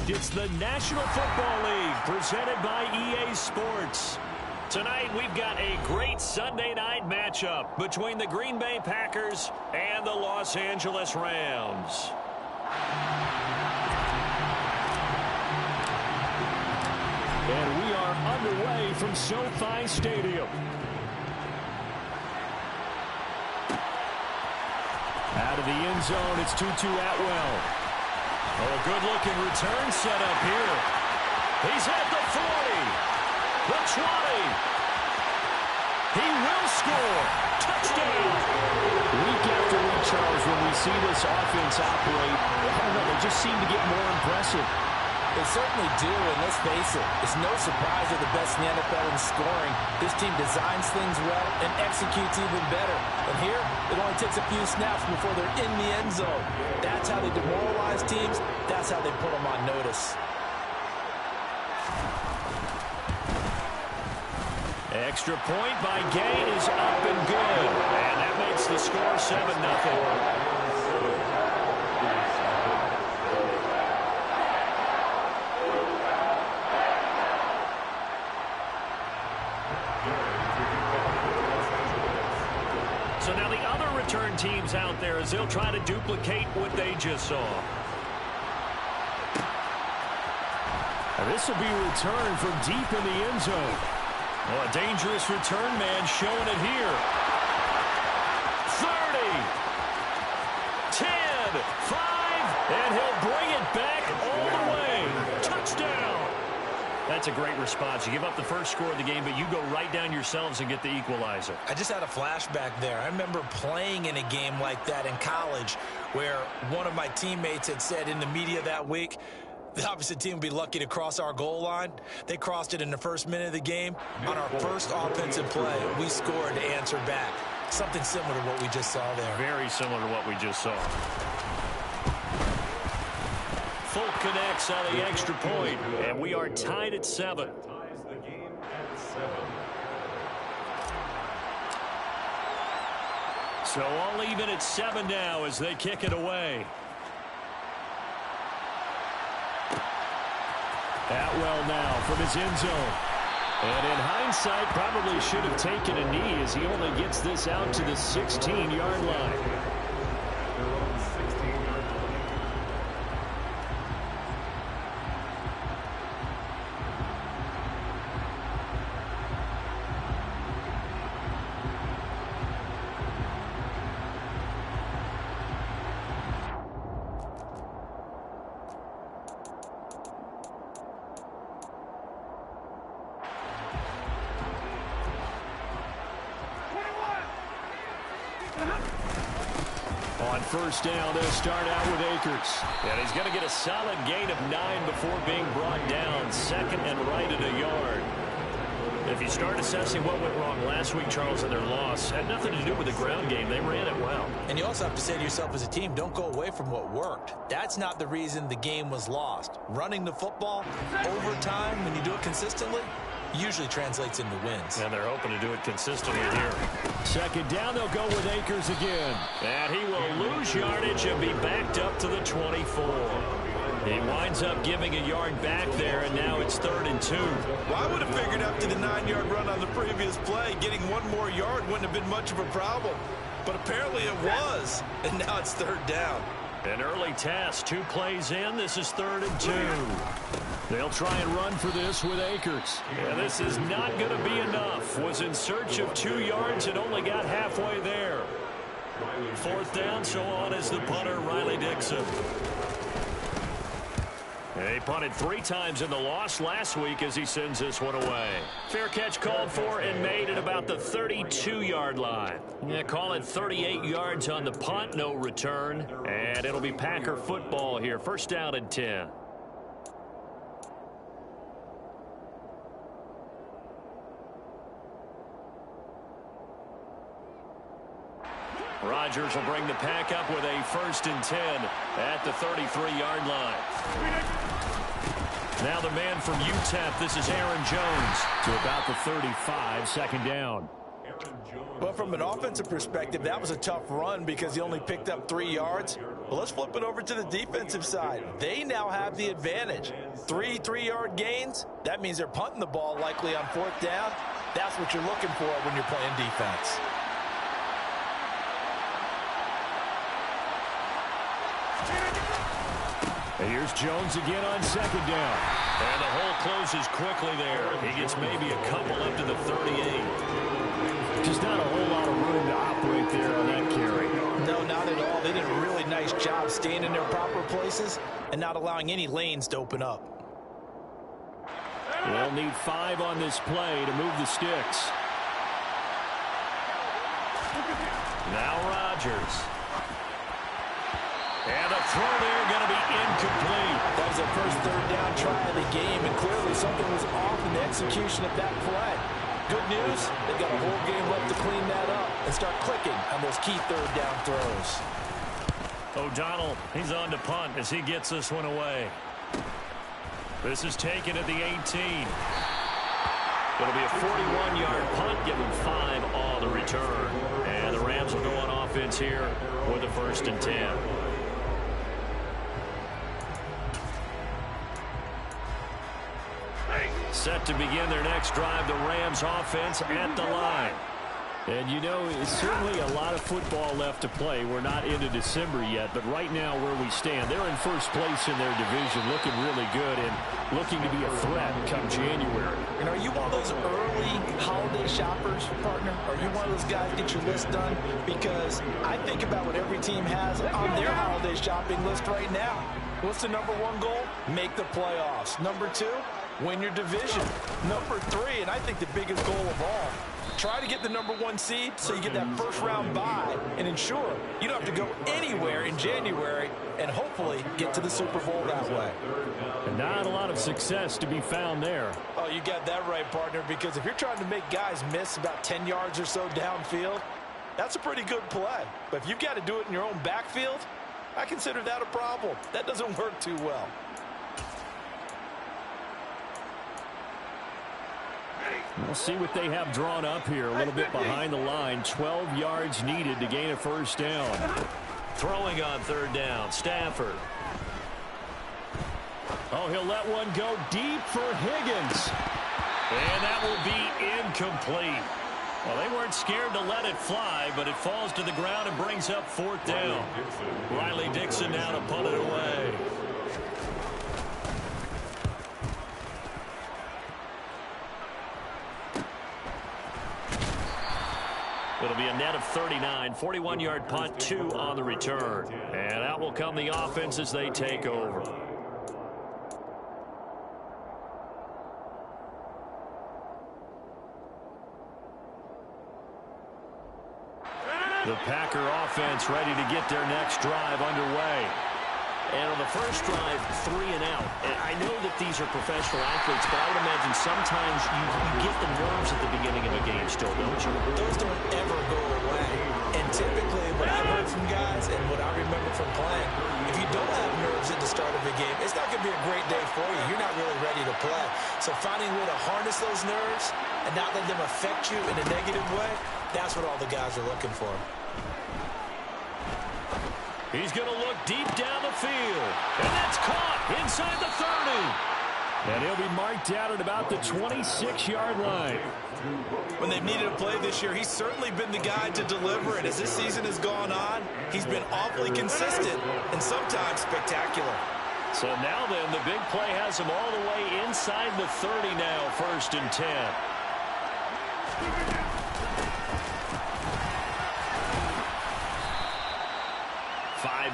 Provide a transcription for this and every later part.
It's the National Football League presented by EA Sports. Tonight we've got a great Sunday night matchup between the Green Bay Packers and the Los Angeles Rams. And we are underway from SoFi Stadium. Out of the end zone, it's 2-2 Atwell. Oh, a good-looking return set up here. He's at the 40, the 20. He will score. Touchdown. Week after week, Charles, when we see this offense operate, I don't know, they just seem to get more impressive. They certainly do, and let's face it, it's no surprise they're the best in the NFL in scoring. This team designs things well and executes even better. And here, it only takes a few snaps before they're in the end zone. That's how they demoralize teams. That's how they put them on notice. Extra point by Gay is up and good. And that makes the score 7-0. So now the other return teams out there as they'll try to duplicate what they just saw. Now this will be a return from deep in the end zone. Oh, a dangerous return man showing it here. 30, 10, 5, and he'll bring it back all the way. Touchdown. That's a great response. You give up the first score of the game, but you go right down yourselves and get the equalizer. I just had a flashback there. I remember playing in a game like that in college where one of my teammates had said in the media that week, the opposite team would be lucky to cross our goal line. They crossed it in the first minute of the game. On our first offensive play, we scored to answer back. Something similar to what we just saw there. Very similar to what we just saw. Folk connects on the extra point, and we are tied at 7. So all even at 7 now as they kick it away. Atwell now from his end zone. And in hindsight, probably should have taken a knee as he only gets this out to the 16-yard line. On first down, they'll start out with Akers. And he's going to get a solid gain of 9 before being brought down. Second and right at a yard. If you start assessing what went wrong last week, Charles, in their loss, had nothing to do with the ground game. They ran it well. And you also have to say to yourself as a team, don't go away from what worked. That's not the reason the game was lost. Running the football over time, when you do it consistently, usually translates into wins. And they're hoping to do it consistently here. Second down, they'll go with Akers again. And he will lose yardage and be backed up to the 24. He winds up giving a yard back there, and now it's 3rd and 2. Well, I would have figured after the 9-yard run on the previous play, getting one more yard wouldn't have been much of a problem. But apparently it was, and now it's 3rd down. An early test, 2 plays in. This is 3rd and 2. They'll try and run for this with Akers. And this is not going to be enough. Was in search of 2 yards and only got halfway there. 4th down, so on is the punter, Riley Dixon. He punted 3 times in the loss last week as he sends this one away. Fair catch called for and made at about the 32-yard line. Yeah, call it 38 yards on the punt, no return. And it'll be Packer football here. First down and 10. Rodgers will bring the pack up with a 1st and 10 at the 33-yard line. Now the man from UTEP, this is Aaron Jones, to about the 35, second down. Well, from an offensive perspective, that was a tough run because he only picked up 3 yards. Well, let's flip it over to the defensive side. They now have the advantage. 3 3-yard gains. That means they're punting the ball likely on 4th down. That's what you're looking for when you're playing defense. And here's Jones again on 2nd down. And the hole closes quickly there. He gets maybe a couple up to the 38. Just not a whole lot of room to operate there on that carry. No, not at all. They did a really nice job staying in their proper places and not allowing any lanes to open up. They'll need 5 on this play to move the sticks. Now Rodgers. And a throw there going to be incomplete. That was their first 3rd down try of the game, and clearly something was off in the execution of that play. Good news, they've got a whole game left to clean that up and start clicking on those key 3rd down throws. O'Donnell, he's on to punt as he gets this one away. This is taken at the 18. It'll be a 41-yard punt, give them 5 on the return. And the Rams will go on offense here with a 1st and 10. Set to begin their next drive, the Rams offense at the line. And, you know, it's certainly a lot of football left to play. We're not into December yet, but right now where we stand, they're in 1st place in their division, looking really good and looking to be a threat come January. And are you one of those early holiday shoppers, partner? Are you one of those guys get your list done? Because I think about what every team has on their holiday shopping list right now. What's the #1 goal? Make the playoffs. #2, win your division. #3, and I think the biggest goal of all, try to get the #1 seed so you get that 1st-round bye and ensure you don't have to go anywhere in January and hopefully get to the Super Bowl that way. And not a lot of success to be found there. Oh, you got that right, partner, because if you're trying to make guys miss about 10 yards or so downfield, that's a pretty good play. But if you've got to do it in your own backfield, I consider that a problem. That doesn't work too well. We'll see what they have drawn up here. A little bit behind the line. 12 yards needed to gain a 1st down. Throwing on 3rd down, Stafford. Oh, he'll let one go deep for Higgins. And that will be incomplete. Well, they weren't scared to let it fly, but it falls to the ground and brings up 4th down. Riley Dixon now to punt it away. It'll be a net of 39, 41-yard punt, 2 on the return. And out will come the offense as they take over. The Packer offense ready to get their next drive underway. And on the first drive, 3 and out. And I know that these are professional athletes, but I would imagine sometimes you get the nerves at the beginning of a game still, don't you? Those don't ever go away. And typically what I've heard from guys and what I remember from playing, if you don't have nerves at the start of a game, it's not going to be a great day for you. You're not really ready to play. So finding a way to harness those nerves and not let them affect you in a negative way, that's what all the guys are looking for. He's going to look deep down the field. And that's caught inside the 30. And he'll be marked out at about the 26-yard line. When they've needed a play this year, he's certainly been the guy to deliver. And as this season has gone on, he's been awfully consistent and sometimes spectacular. So now then, the big play has him all the way inside the 30 now, 1st and 10.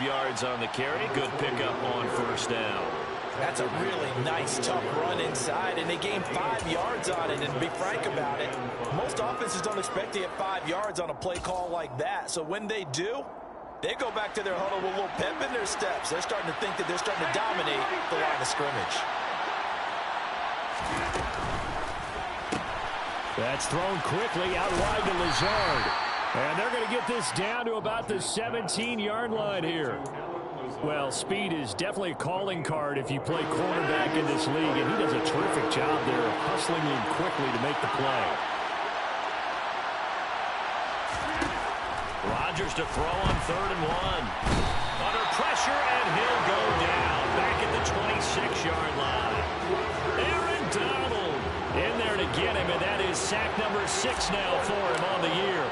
Yards on the carry. Good pickup on 1st down. That's a really nice, tough run inside, and they gained 5 yards on it. And to be frank about it, most offenses don't expect to get 5 yards on a play call like that. So when they do, they go back to their huddle with a little pep in their steps. They're starting to think that they're starting to dominate the line of scrimmage. That's thrown quickly out wide to Lazard. And they're going to get this down to about the 17-yard line here. Well, speed is definitely a calling card if you play quarterback in this league, and he does a terrific job there of hustling in quickly to make the play. Rodgers to throw on 3rd and 1. Under pressure. pressure, and he'll go down back at the 26-yard line. Aaron Donald in there to get him, and that is sack number 6 now for him on the year.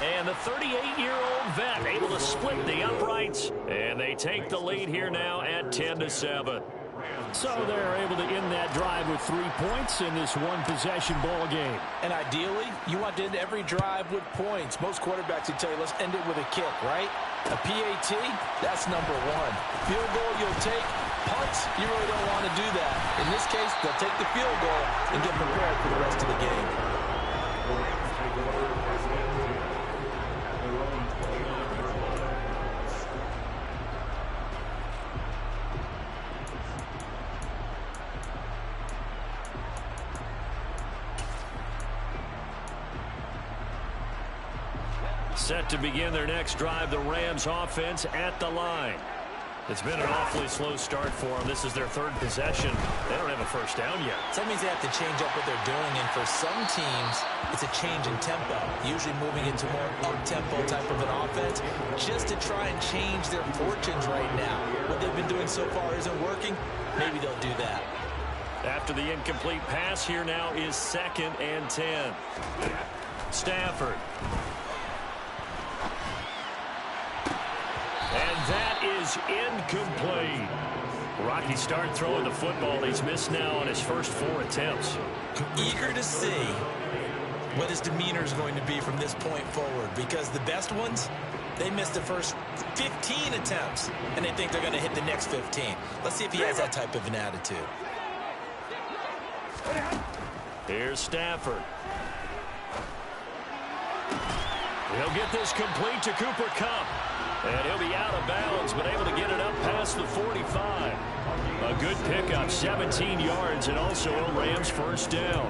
And the 38-year-old vet able to split the uprights, and they take the lead here now at 10-7. So they're able to end that drive with 3 points in this one-possession ball game. And ideally, you want to end every drive with points. Most quarterbacks would tell you, let's end it with a kick, right? A PAT, that's number 1. Field goal you'll take. Punts, you really don't want to do that. In this case, they'll take the field goal and get prepared for the rest of the game. Set to begin their next drive, the Rams offense at the line. It's been an awfully slow start for them. This is their 3rd possession. They don't have a first down yet. So that means they have to change up what they're doing, and for some teams, it's a change in tempo, usually moving into more up-tempo type of an offense, just to try and change their fortunes right now. What they've been doing so far isn't working. Maybe they'll do that. After the incomplete pass, here now is 2nd and 10. Stafford. And that is incomplete. Rocky start throwing the football. He's missed now on his first 4 attempts. Eager to see what his demeanor is going to be from this point forward, because the best ones, they missed the first 15 attempts, and they think they're going to hit the next 15. Let's see if he has that type of an attitude. Here's Stafford. He'll get this complete to Cooper Kupp. And he'll be out of bounds, but able to get it up past the 45. A good pickup, 17 yards, and also a Rams first down.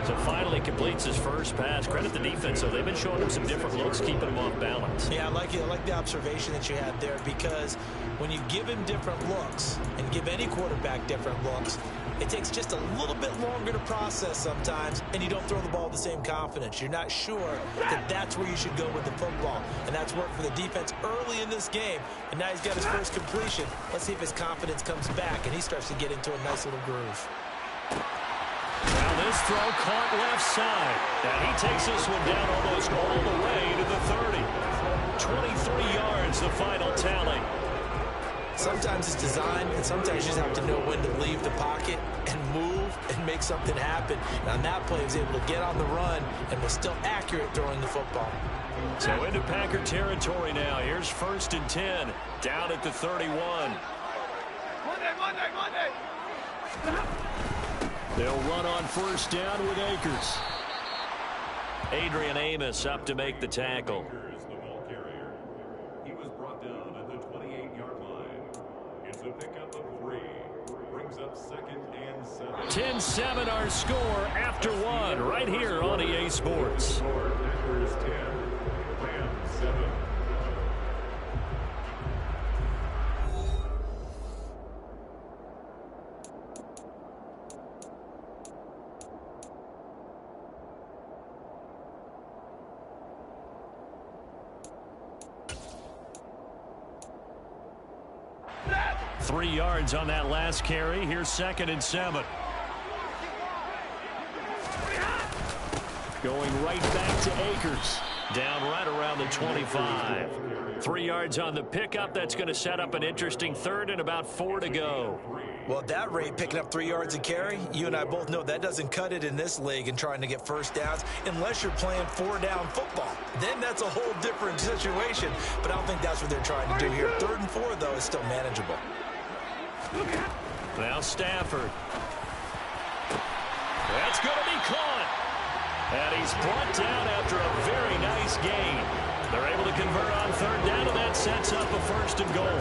So finally completes his first pass. Credit the defense, though. They've been showing him some different looks, keeping him off balance. Yeah, I like it. I like the observation that you had there, because when you give him different looks and give any quarterback different looks, it takes just a little bit longer to process sometimes, and you don't throw the ball with the same confidence. You're not sure that that's where you should go with the football, and that's worked for the defense early in this game, and now he's got his first completion. Let's see if his confidence comes back, and he starts to get into a nice little groove. Now this throw caught left side, and he takes this one down almost all the way to the 30. 23 yards, the final tally. Sometimes it's design, and sometimes you just have to know when to leave the pocket and move and make something happen. And on that play, he was able to get on the run and was still accurate throwing the football. So into Packer territory now. Here's 1st and 10, down at the 31. Monday. They'll run on first down with Akers. Adrian Amos up to make the tackle. Pickup of 3 brings up 2nd and 7. 10-7 our score after 1 right here on EA Sports. Packers 10, Rams 7. Three yards on that last carry. Here's 2nd and 7. Going right back to Akers. Down right around the 25. 3 yards on the pickup. That's going to set up an interesting 3rd and about 4 to go. Well, at that rate, picking up 3 yards a carry, you and I both know that doesn't cut it in this league and trying to get first downs unless you're playing 4-down football. Then that's a whole different situation, but I don't think that's what they're trying to do here. 3rd and 4, though, is still manageable. Now Stafford. That's going to be caught. And he's brought down after a very nice gain. They're able to convert on 3rd down, and that sets up a 1st and goal.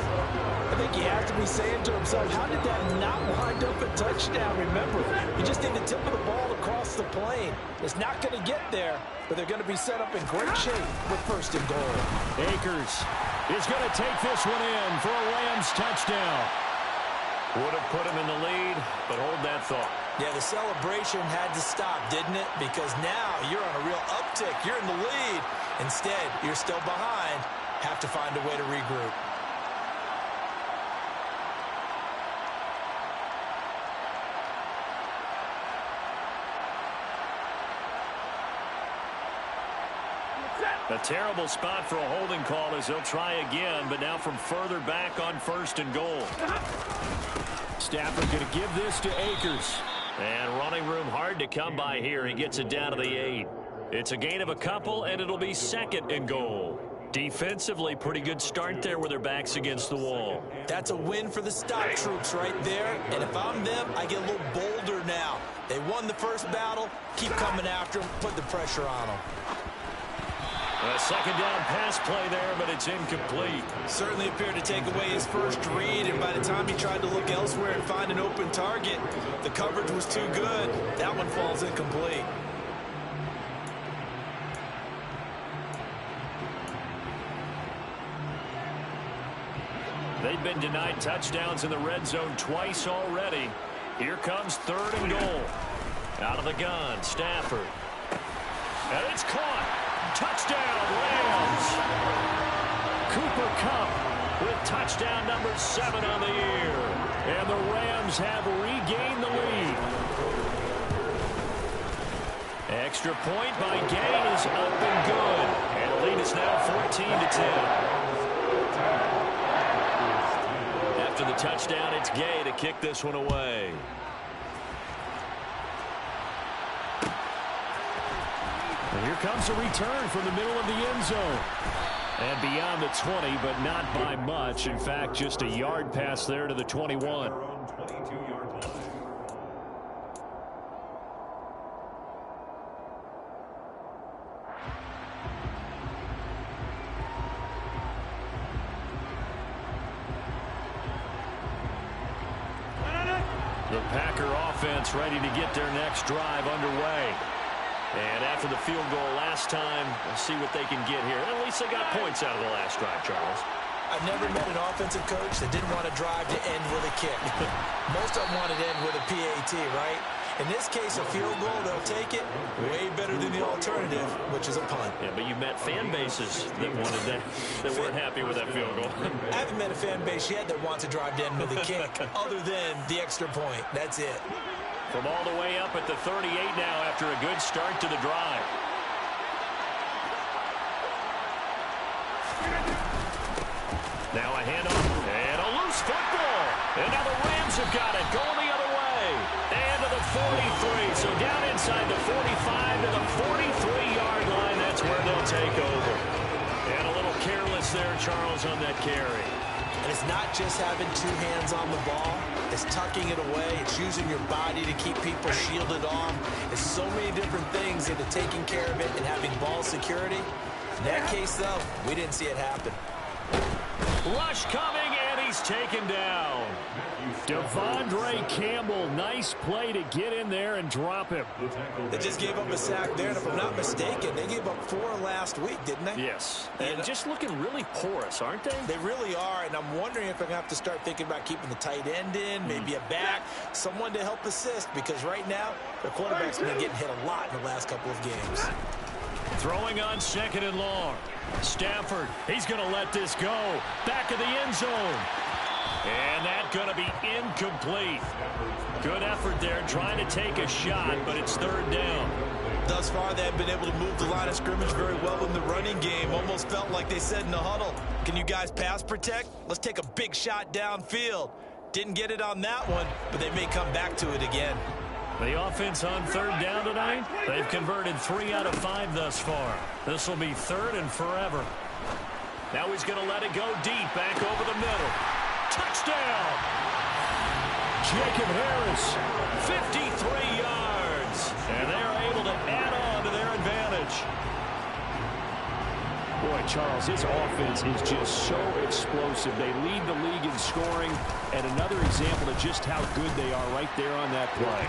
I think he has to be saying to himself, how did that not wind up a touchdown? Remember, you just need the tip of the ball across the plane. It's not going to get there, but they're going to be set up in great shape with 1st and goal. Akers is going to take this one in for a Rams touchdown. Would have put him in the lead, but hold that thought. Yeah, the celebration had to stop, didn't it? Because now you're on a real uptick. You're in the lead. Instead, you're still behind, have to find a way to regroup. A terrible spot for a holding call as they'll try again, but now from further back on 1st and goal. Stafford going to give this to Akers. And running room hard to come by here. He gets it down to the 8. It's a gain of a couple, and it'll be 2nd and goal. Defensively, pretty good start there with their backs against the wall. That's a win for the stock troops right there. And if I'm them, I get a little bolder now. They won the first battle. Keep coming after them. Put the pressure on them. A 2nd down pass play there, but it's incomplete. Certainly appeared to take away his first read, and by the time he tried to look elsewhere and find an open target, the coverage was too good. That one falls incomplete. They've been denied touchdowns in the red zone twice already. Here comes 3rd and goal. Out of the gun, Stafford. And it's caught. Touchdown, Rams. Cooper Kupp with touchdown number 7 on the year. And the Rams have regained the lead. Extra point by Gay is up and good. And the lead is now 14-10. After the touchdown, it's Gay to kick this one away. And here comes a return from the middle of the end zone. And beyond the 20, but not by much. In fact, just a yard pass there to the 21. The Packer offense ready to get their next drive underway. And after the field goal last time, we'll see what they can get here. At least they got points out of the last drive, Charles. I've never met an offensive coach that didn't want to drive to end with a kick. Most of them wanted to end with a PAT, right? In this case, a field goal, they'll take it. Way better than the alternative, which is a punt. Yeah, but you met fan bases that wanted that, that weren't happy with that field goal. I haven't met a fan base yet that wants to drive to end with a kick, other than the extra point. That's it. From all the way up at the 38 now after a good start to the drive. Now a handoff and a loose football. And now the Rams have got it going the other way. And to the 43. So down inside the 45 to the 43-yard line. That's where they'll take over. And a little careless there, Charles, on that carry. And it's not just having 2 hands on the ball. It's tucking it away. It's using your body to keep people shielded off. It's so many different things into taking care of it and having ball security. In that case, though, we didn't see it happen. Rush coming, and he's taken down. Devondre Campbell, nice play to get in there and drop him. They just gave up a sack there, and if I'm not mistaken, they gave up 4 last week, didn't they? Yes, and just looking really porous, aren't they? They really are, and I'm wondering if I'm going to have to start thinking about keeping the tight end in, maybe a back, someone to help assist, because right now, their quarterback's been getting hit a lot in the last couple of games. Throwing on 2nd and long. Stafford, he's going to let this go. Back of the end zone. And that's going to be incomplete. Good effort there trying to take a shot, but it's 3rd down. Thus far, they have been able to move the line of scrimmage very well in the running game. Almost felt like they said in the huddle, can you guys pass protect? Let's take a big shot downfield. Didn't get it on that one, but they may come back to it again. The offense on 3rd down tonight, they've converted 3 out of 5 thus far. This will be 3rd and forever. Now he's going to let it go deep, back over the middle. Touchdown! Jacob Harris, 53 yards. And they're able to add on to their advantage. Boy, Charles, this offense is just so explosive. They lead the league in scoring, and another example of just how good they are right there on that play.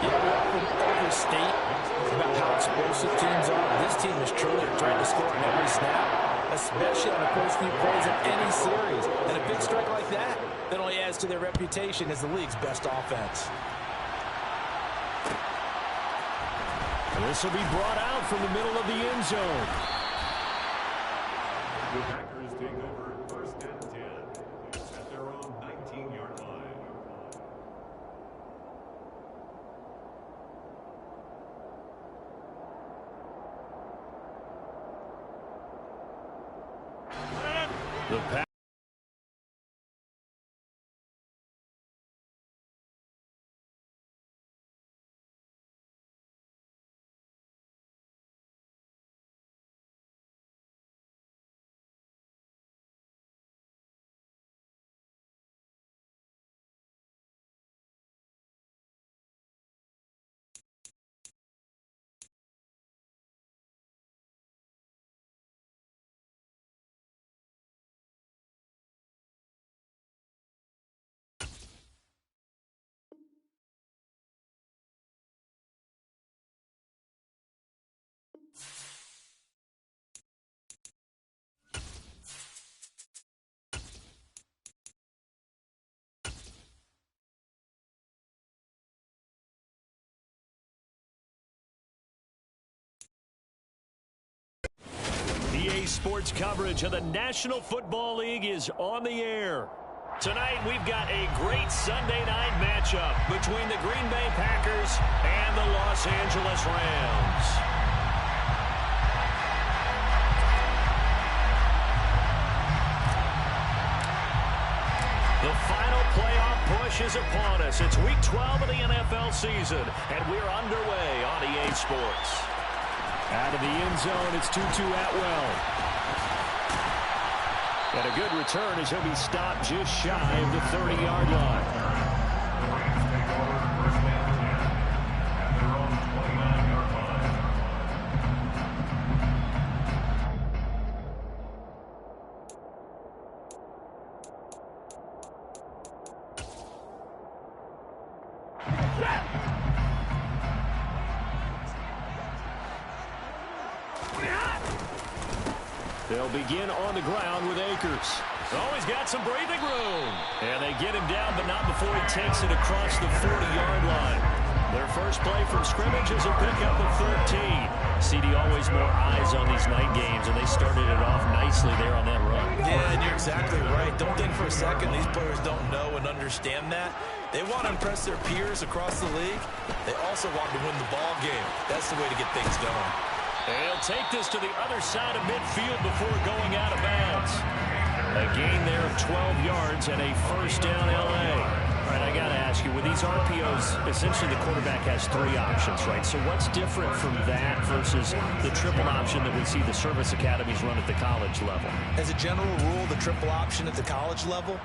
Yeah, we often overstate about how explosive teams are. This team is truly trying to score on every snap, especially on the first few plays of any series. And a big strike like that only adds to their reputation as the league's best offense. This will be brought out from the middle of the end zone. The Packers take over 1st and 10 at their own 19-yard line. The pass. EA Sports coverage of the National Football League is on the air. Tonight, we've got a great Sunday night matchup between the Green Bay Packers and the Los Angeles Rams. The final playoff push is upon us. It's Week 12 of the NFL season, and we're underway on EA Sports. Out of the end zone, it's 2-2 Atwell. And a good return as he'll be stopped just shy of the 30-yard line. The Rams take over 1st and 10 at their own 29-yard line. They'll begin on the ground with Akers. Oh, he's got some breathing room. And they get him down, but not before he takes it across the 40-yard line. Their first play from scrimmage is a pickup of 13. CD, always more eyes on these night games, and they started it off nicely there on that run. Yeah, and you're exactly right. Don't think for a second these players don't know and understand that. They want to impress their peers across the league. They also want to win the ball game. That's the way to get things going. And he'll take this to the other side of midfield before going out of bounds. A gain there of 12 yards and a first down L.A. All right, I got to ask you, with these RPOs, essentially the quarterback has three options, right? So what's different from that versus the triple option that we see the service academies run at the college level? As a general rule, the triple option at the college level,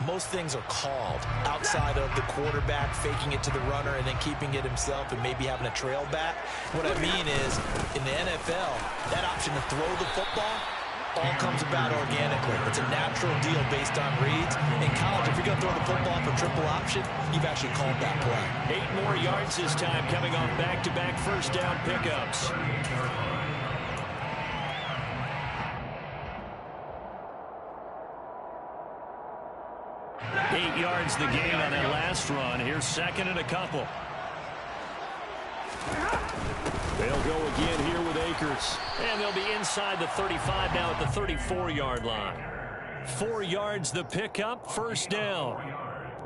most things are called outside of the quarterback faking it to the runner and then keeping it himself and maybe having a trail back. What I mean is, in the NFL, that option to throw the football all comes about organically. It's a natural deal based on reads. In college, if you're going to throw the football for triple option, you've actually called that play. 8 more yards this time, coming off back-to-back first down pickups. 8 yards the gain on that last run. Here's second and a couple. They'll go again here with Akers. And they'll be inside the 35 now at the 34-yard line. 4 yards the pickup, first down.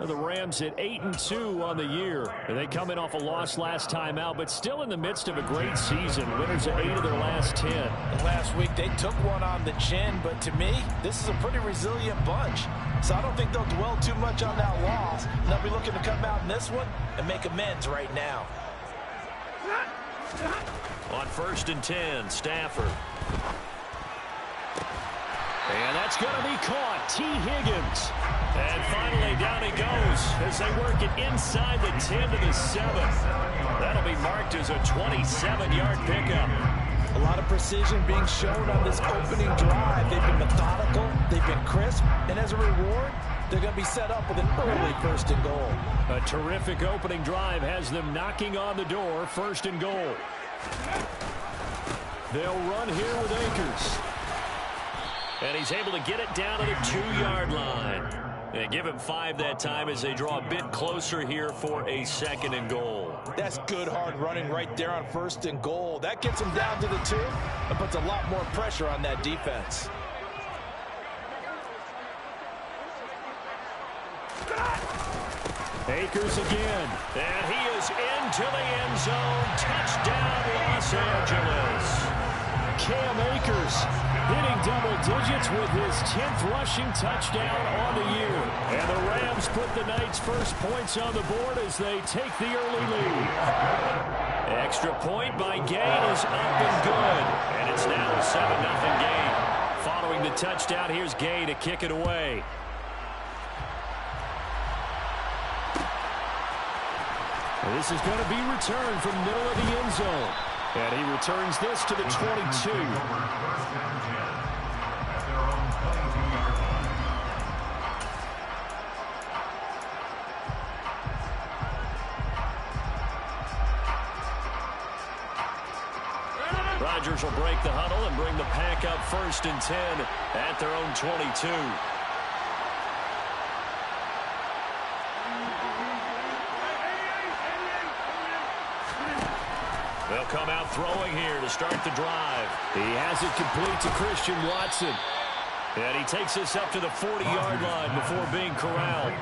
The Rams at 8-2 on the year. And they come in off a loss last time out, but still in the midst of a great season. Winners of 8 of their last 10. And last week, they took one on the chin, but to me, this is a pretty resilient bunch. So I don't think they'll dwell too much on that loss. They'll be looking to come out in this one and make amends right now. On 1st and 10, Stafford. And that's going to be caught. T. Higgins. And finally down he goes as they work it inside the 10 to the 7. That'll be marked as a 27-yard pickup. A lot of precision being shown on this opening drive. They've been methodical, they've been crisp, and as a reward, they're going to be set up with an early 1st and goal. A terrific opening drive has them knocking on the door, 1st and goal. They'll run here with Akers. And he's able to get it down to the 2-yard line. And give him 5 that time as they draw a bit closer here for a 2nd and goal. That's good hard running right there on 1st and goal. That gets him down to the 2 and puts a lot more pressure on that defense. Akers again. And he is into the end zone. Touchdown, Los Angeles. Cam Akers hitting double digits with his 10th rushing touchdown on the year. And the Rams put the night's first points on the board as they take the early lead. Extra point by Gay is up and good. And it's now a 7-0 game. Following the touchdown, here's Gay to kick it away. And this is going to be returned from the middle of the end zone. And he returns this to the 22. Rodgers will break the huddle and bring the pack up 1st and 10 at their own 22. They'll come out throwing here to start the drive. He has it complete to Christian Watson. And he takes this up to the 40-yard line before being corralled.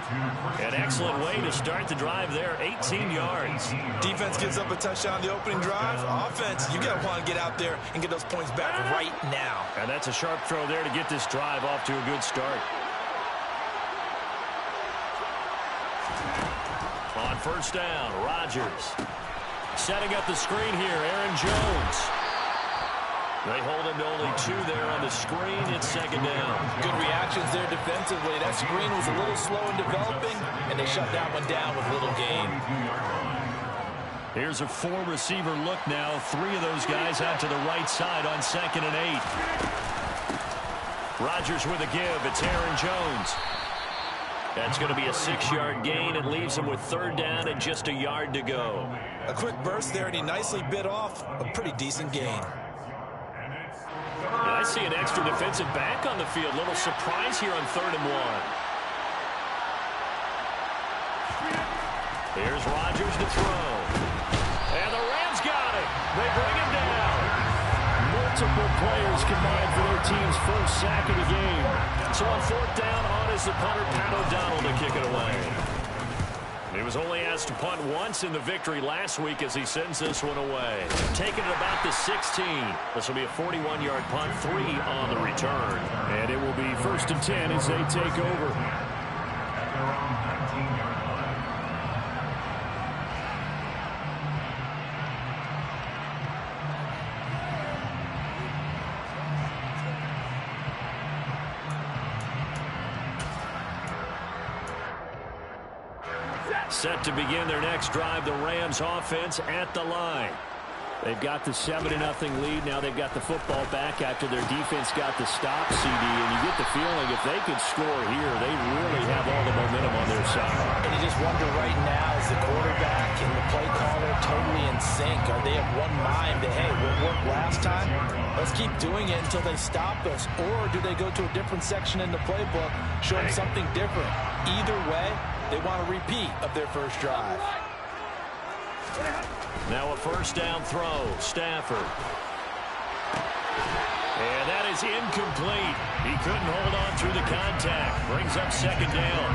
An excellent way to start the drive there, 18 yards. Defense gives up a touchdown on the opening drive. Offense, you got to want to get out there and get those points back right now. And that's a sharp throw there to get this drive off to a good start. On 1st down, Rodgers. Setting up the screen here, Aaron Jones. They hold him to only 2 there on the screen. It's 2nd down. Good reactions there defensively. That screen was a little slow in developing, and they shut that one down with little gain. Here's a 4-receiver look now. 3 of those guys out to the right side on 2nd and 8. Rodgers with a give. It's Aaron Jones. That's going to be a 6-yard gain. It leaves him with 3rd down and just a yard to go. A quick burst there, and he nicely bit off a pretty decent gain. And I see an extra defensive back on the field. Little surprise here on 3rd and 1. Here's Rodgers to throw. And the Rams got it. They bring him down. Multiple players combined for their team's first sack of the game. So on 4th down, on is the punter, Pat O'Donnell, to kick it away. He was only asked to punt once in the victory last week as he sends this one away. Taking it about the 16. This will be a 41-yard punt, 3 on the return. And it will be 1st and 10 as they take over. Set to begin their next drive, the Rams offense at the line. They've got the 7-0 lead. Now they've got the football back after their defense got the stop, CD. And you get the feeling if they could score here, they really have all the momentum on their side. And you just wonder right now, is the quarterback and the play caller totally in sync? Are they of one mind that, hey, what worked last time? Let's keep doing it until they stop us. Or do they go to a different section in the playbook, show them something different? Either way, they want a repeat of their first drive. Now a 1st down throw. Stafford. And that is incomplete. He couldn't hold on through the contact. Brings up 2nd down.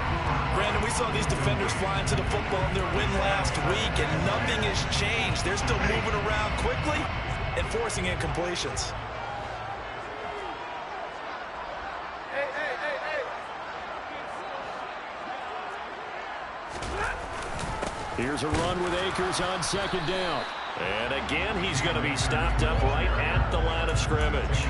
Brandon, we saw these defenders flying to the football in their win last week, and nothing has changed. They're still moving around quickly and forcing incompletions. Here's a run with Akers on 2nd down. And again, he's going to be stopped up right at the line of scrimmage.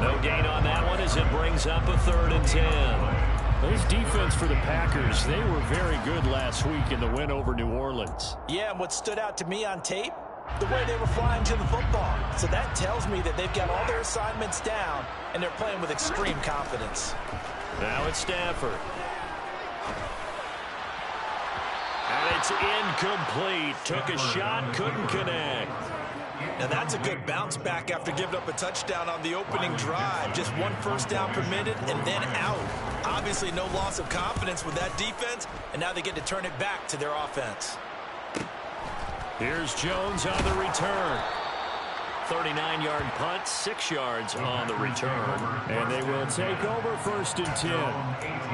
No gain on that one as it brings up a 3rd and 10. This defense for the Packers, they were very good last week in the win over New Orleans. Yeah, and what stood out to me on tape, the way they were flying to the football. So that tells me that they've got all their assignments down, and they're playing with extreme confidence. Now it's Stafford. And it's incomplete. Took a shot, couldn't connect. Now that's a good bounce back after giving up a touchdown on the opening drive. Just 1 first down permitted and then out. Obviously no loss of confidence with that defense, and now they get to turn it back to their offense. Here's Jones on the return. 39-yard punt, 6 yards on the return. And they will take over 1st and 10.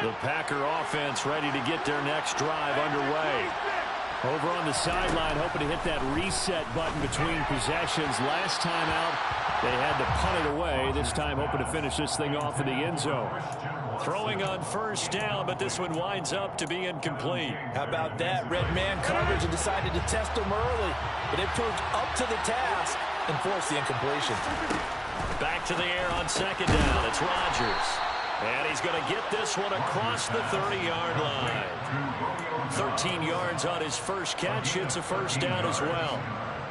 The Packer offense ready to get their next drive underway. Over on the sideline, hoping to hit that reset button between possessions. Last time out, they had to punt it away. This time, hoping to finish this thing off in the end zone. Throwing on first down, but this one winds up to be incomplete. How about that? Red man coverage and decided to test them early. But they proved up to the task and forced the incompletion. Back to the air on second down. It's Rodgers. And he's going to get this one across the 30-yard line. 13 yards on his first catch. It's a first down as well.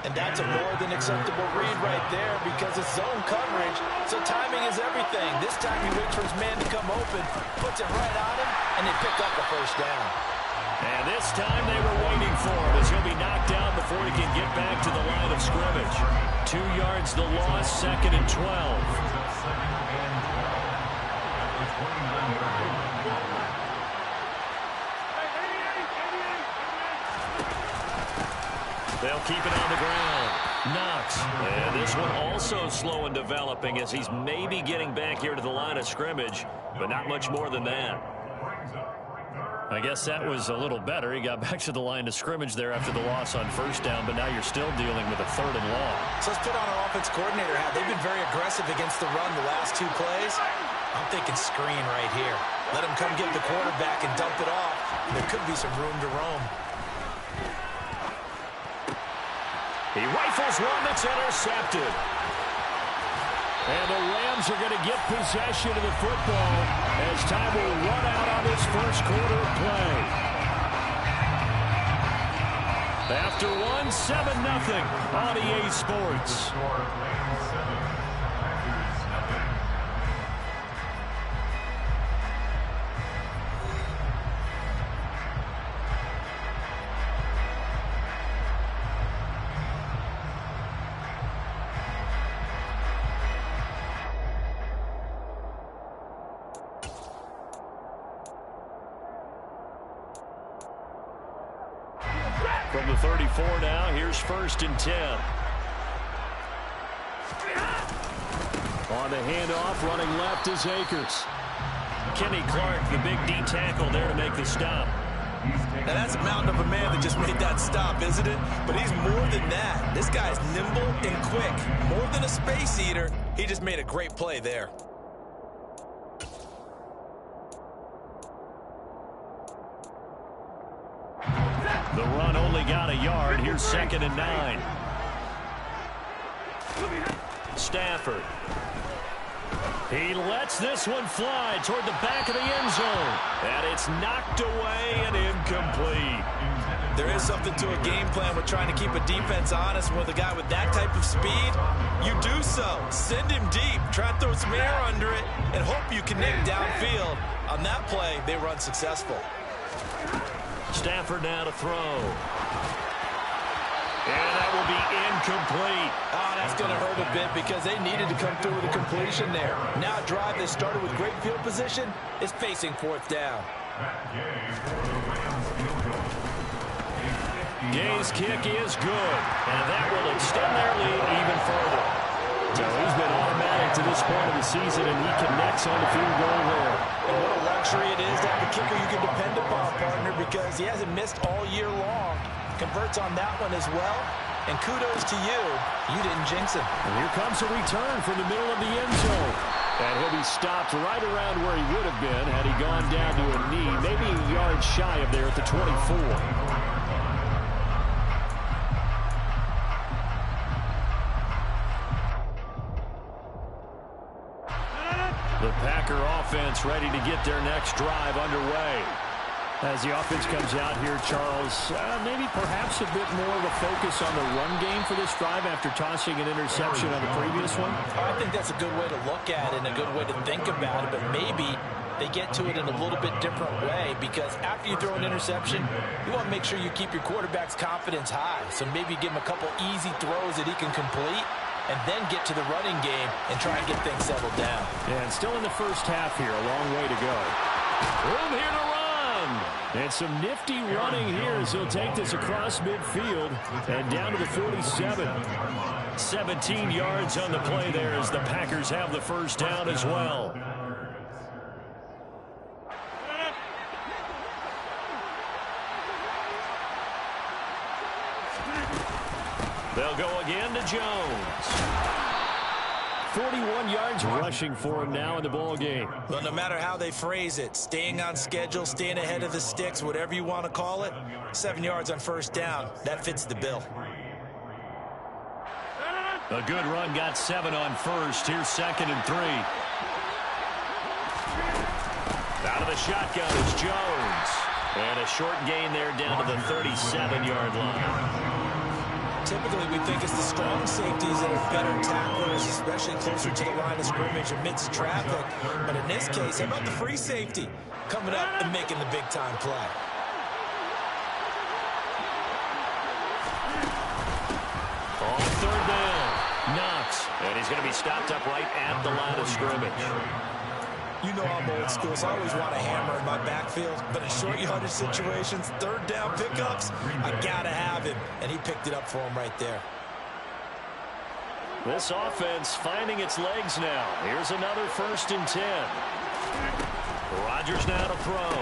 And that's a more than acceptable read right there because it's zone coverage, so timing is everything. This time he waits for his man to come open, puts it right on him, and they pick up the first down. And this time they were waiting for him as he'll be knocked down before he can get back to the line of scrimmage. 2 yards the loss, 2nd and 12. They'll keep it on the ground. Knox. And this one also slow in developing as he's maybe getting back here to the line of scrimmage, but not much more than that. I guess that was a little better. He got back to the line of scrimmage there after the loss on first down, but now you're still dealing with a 3rd and long. So let's put on our offense coordinator hat. They've been very aggressive against the run the last 2 plays. I'm thinking screen right here. Let him come get the quarterback and dump it off. There could be some room to roam. He rifles one that's intercepted. And the Rams are going to get possession of the football as time will run out on this first quarter of play. After 1, 7-0 on EA Sports. From the 34 now, here's 1st and 10. On the handoff, running left is Akers. Kenny Clark, the big D tackle there to make the stop. Now that's a mountain of a man that just made that stop, isn't it? But he's more than that. This guy's nimble and quick. More than a space eater, he just made a great play there. The run only got a yard. Here's 2nd and 9. Stafford. He lets this one fly toward the back of the end zone. And it's knocked away and incomplete. There is something to a game plan with trying to keep a defense honest. With a guy with that type of speed, you do so. Send him deep. Try to throw some air under it and hope you connect downfield. On that play, they run successful. Stafford now to throw. And that will be incomplete. Oh, that's going to hurt a bit because they needed to come through with a completion there. Now a drive that started with great field position is facing 4th down. Gay's kick is good, and that will extend their lead even further. So he's been automatic to this point of the season, and he connects on the field goal there. And what a luxury it is to have a kicker you can depend upon, partner, because he hasn't missed all year long. Converts on that one as well. And kudos to you. You didn't jinx him. And here comes a return from the middle of the end zone. And he'll be stopped right around where he would have been had he gone down to a knee, maybe a yard shy of there at the 24. The Packer offense ready to get their next drive underway. As the offense comes out here, Charles, maybe perhaps a bit more of a focus on the run game for this drive after tossing an interception on the previous one? I think that's a good way to look at it and a good way to think about it, but maybe they get to it in a little bit different way because after you throw an interception, you want to make sure you keep your quarterback's confidence high. So maybe give him a couple easy throws that he can complete and then get to the running game and try and get things settled down. Yeah, and still in the first half here, a long way to go. Room here to run. And some nifty running here as he'll take this across midfield and down to the 47. 17 yards on the play there as the Packers have the first down as well. They'll go again to Jones. 41 yards rushing for him now in the ball game. Well, no matter how they phrase it, staying on schedule, staying ahead of the sticks, whatever you want to call it, 7 yards on first down, that fits the bill. A good run got 7 on first. Here's 2nd and 3. Out of the shotgun is Jones. And a short gain there down to the 37-yard line. Typically, we think it's the strong safeties that are better tacklers, especially closer to the line of scrimmage amidst traffic. But in this case, how about the free safety coming up and making the big-time play? On 3rd down, Knox. And he's going to be stopped up right at the line of scrimmage. You know I'm old school, so I always want a hammer in my backfield. But in short yardage situations, 3rd down pickups, I got to have him. And he picked it up for him right there. This offense finding its legs now. Here's another 1st and 10. Rodgers now to throw.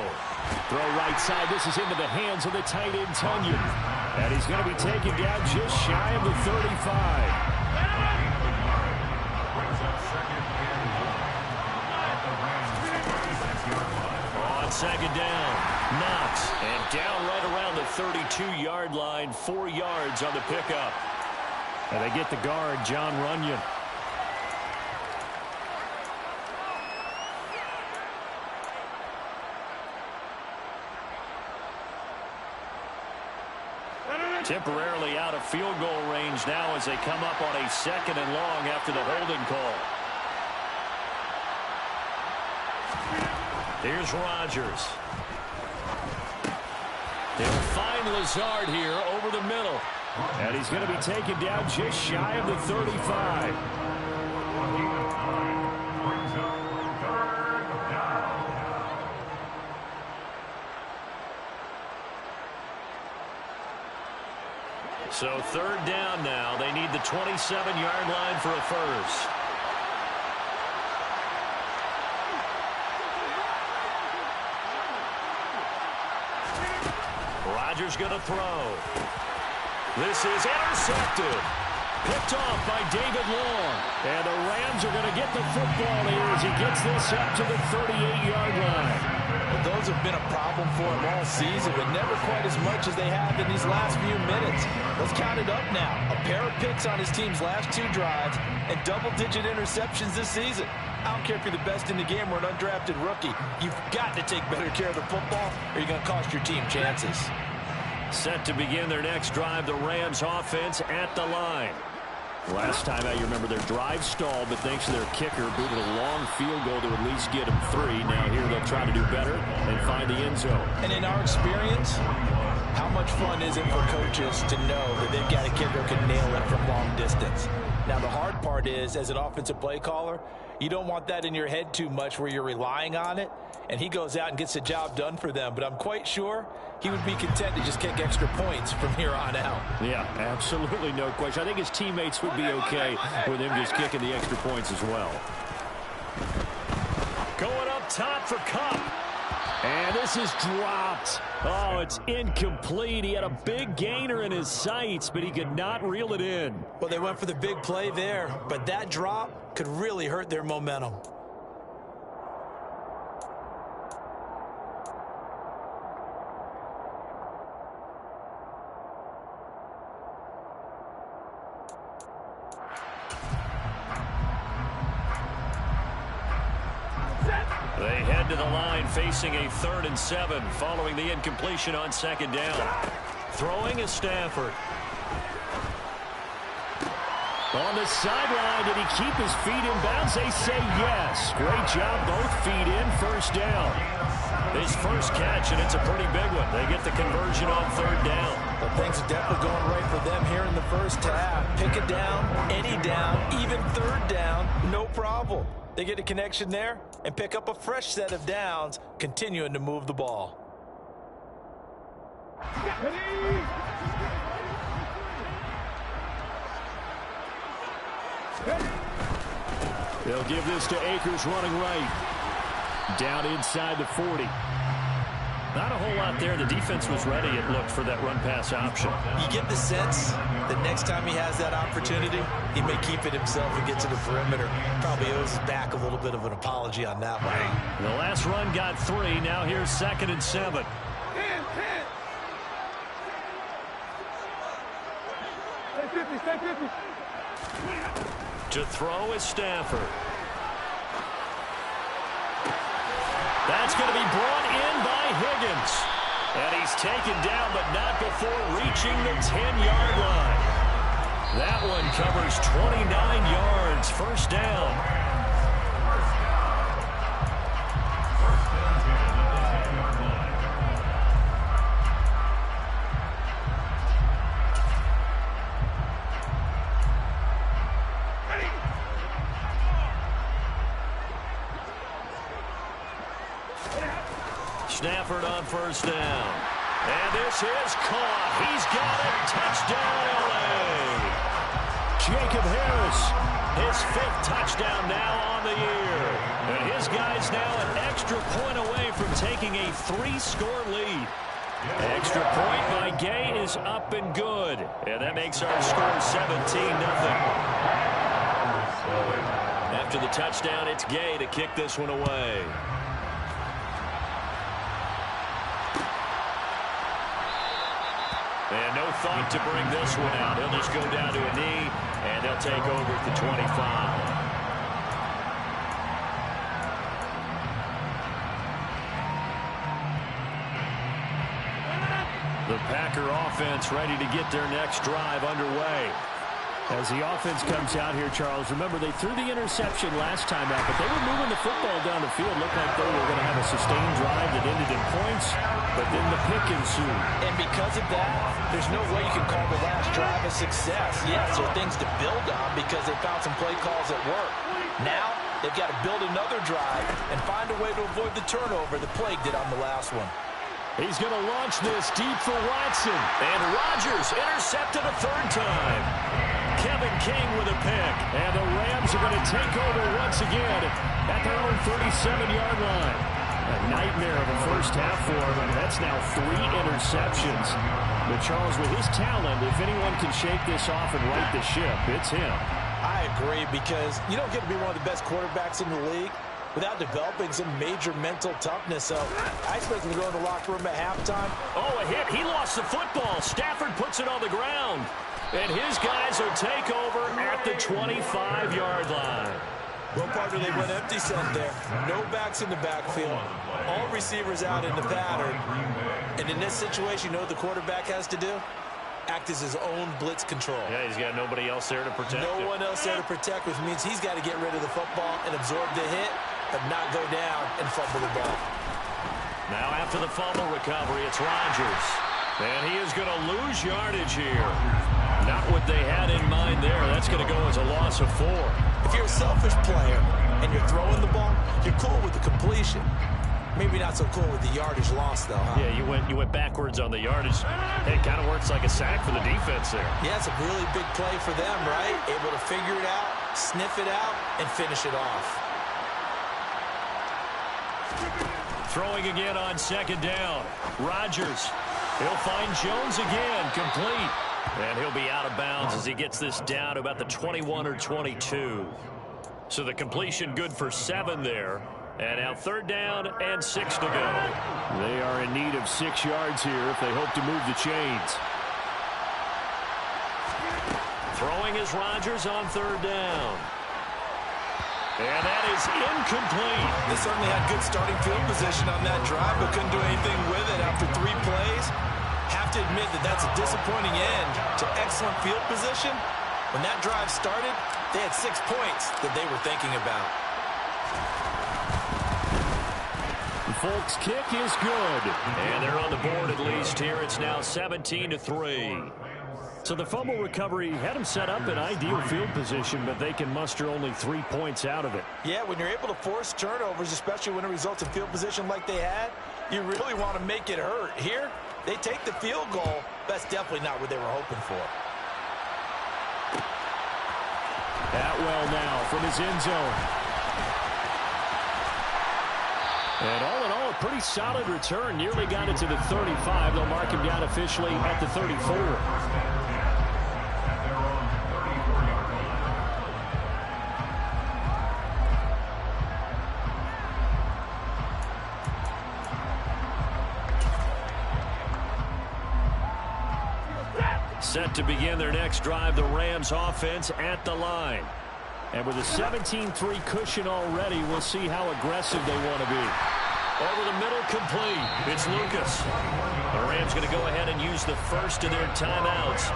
Throw right side. This is into the hands of the tight end, Tunyon. And he's going to be taken down just shy of the 35. On 2nd down, Knox. And down right around the 32-yard line, 4 yards on the pickup. And they get the guard, John Runyon. Temporarily out of field goal range now as they come up on a 2nd and long after the holding call. Here's Rodgers. They'll find Lazard here over the middle. And he's going to be taken down just shy of the 35. So 3rd down now. They need the 27-yard line for a first. Rodgers going to throw. This is intercepted. Picked off by David Long. And the Rams are going to get the football here as he gets this up to the 38-yard line. Well, those have been a problem for him all season, but never quite as much as they have in these last few minutes. Let's count it up now. A pair of picks on his team's last 2 drives and double-digit interceptions this season. I don't care if you're the best in the game or an undrafted rookie. You've got to take better care of the football or you're going to cost your team chances. Set to begin their next drive, the Rams offense at the line. Last time out, you remember their drive stalled, but thanks to their kicker, booted a long field goal to at least get them 3. Now here they'll try to do better and find the end zone. And in our experience, how much fun is it for coaches to know that they've got a kicker who can nail it from long distance? Now, the hard part is, as an offensive play caller, you don't want that in your head too much where you're relying on it, and he goes out and gets the job done for them. But I'm quite sure he would be content to just kick extra points from here on out. Yeah, absolutely no question. I think his teammates would be okay with him just kicking the extra points as well. Going up top for Kupp. And this is dropped. Oh, it's incomplete. He had a big gainer in his sights, but he could not reel it in. Well, they went for the big play there, but that drop could really hurt their momentum. They head to the line facing a 3rd and 7 following the incompletion on 2nd down. Throwing is Stafford. On the sideline, did he keep his feet in bounds? They say yes. Great job, both feet in, 1st down. His first catch, and it's a pretty big one. They get the conversion on 3rd down. But things are definitely going right for them here in the first half. Pick it down, any down, even 3rd down, no problem. They get a connection there and pick up a fresh set of downs, continuing to move the ball. They'll give this to Akers running right. Down inside the 40. Not a whole lot there. The defense was ready, it looked, for that run-pass option. You get the sense that next time he has that opportunity, he may keep it himself and get to the perimeter. Probably owes his back a little bit of an apology on that one. The last run got 3. Now here's 2nd and 7. To throw is Stafford. That's going to be brought in by Higgins. And he's taken down, but not before reaching the 10-yard line. That one covers 29 yards. First down. Stafford on first down. And this is caught. He's got it. Touchdown, L.A. Jacob Harris, his 5th touchdown now on the year. And his guy's now an extra point away from taking a 3-score lead. Extra point by Gay is up and good. And that makes our score 17-0. After the touchdown, it's Gay to kick this one away. And no thought to bring this one out. He'll just go down to a knee, and they'll take over at the 25. The Packer offense ready to get their next drive underway. As the offense comes out here, Charles, remember they threw the interception last time out, but they were moving the football down the field. Looked like they were going to have a sustained drive that ended in points, but then the pick ensued. And because of that, there's no way you can call the last drive a success. Yes, there are things to build on because they found some play calls that work. Now, they've got to build another drive and find a way to avoid the turnover that plagued it on the last one. He's going to launch this deep for Watson. And Rodgers intercepted a 3rd time. Kevin King with a pick. And the Rams are going to take over once again at their own 37-yard line. A nightmare of a first half for him. That's now 3 interceptions. But Charles, with his talent, if anyone can shake this off and right the ship, it's him. I agree, because you don't get to be one of the best quarterbacks in the league without developing some major mental toughness. So I expect him to go in the locker room at halftime. Oh, a hit. He lost the football. Stafford puts it on the ground. And his guys will take over at the 25-yard line. Well, partner, they went empty set there. No backs in the backfield. All receivers out in the pattern. And in this situation, you know what the quarterback has to do? Act as his own blitz control. Yeah, he's got nobody else there to protect him. No one else there to protect, which means he's got to get rid of the football and absorb the hit, but not go down and fumble the ball. Now after the fumble recovery, it's Rodgers. And he is going to lose yardage here. Not what they had in mind there. That's going to go as a loss of 4. If you're a selfish player and you're throwing the ball, you're cool with the completion. Maybe not so cool with the yardage loss, though, huh? Yeah, you went backwards on the yardage. It kind of works like a sack for the defense there. Yeah, it's a really big play for them, right? Able to figure it out, sniff it out, and finish it off. Throwing again on 2nd down. Rodgers. He'll find Jones again, complete. And he'll be out of bounds as he gets this down to about the 21 or 22. So the completion good for 7 there. And now 3rd down and 6 to go. They are in need of 6 yards here if they hope to move the chains. Throwing is Rodgers on 3rd down. And that is incomplete. They certainly had good starting field position on that drive, but couldn't do anything with it after 3 plays. Have to admit that that's a disappointing end to excellent field position. When that drive started, they had 6 points that they were thinking about. Folks' kick is good. And they're on the board at least here. It's now 17-3. So the fumble recovery had them set up in ideal field position, but they can muster only 3 points out of it. Yeah, when you're able to force turnovers, especially when it results in field position like they had, you really want to make it hurt. Here, they take the field goal. That's definitely not what they were hoping for. Atwell now from his end zone. And all in all, a pretty solid return. Nearly got it to the 35. They'll mark him down officially at the 34. Set to begin their next drive, the Rams offense at the line. And with a 17-3 cushion already, we'll see how aggressive they want to be. Over the middle, complete. It's Lucas. The Rams going to go ahead and use the first of their timeouts,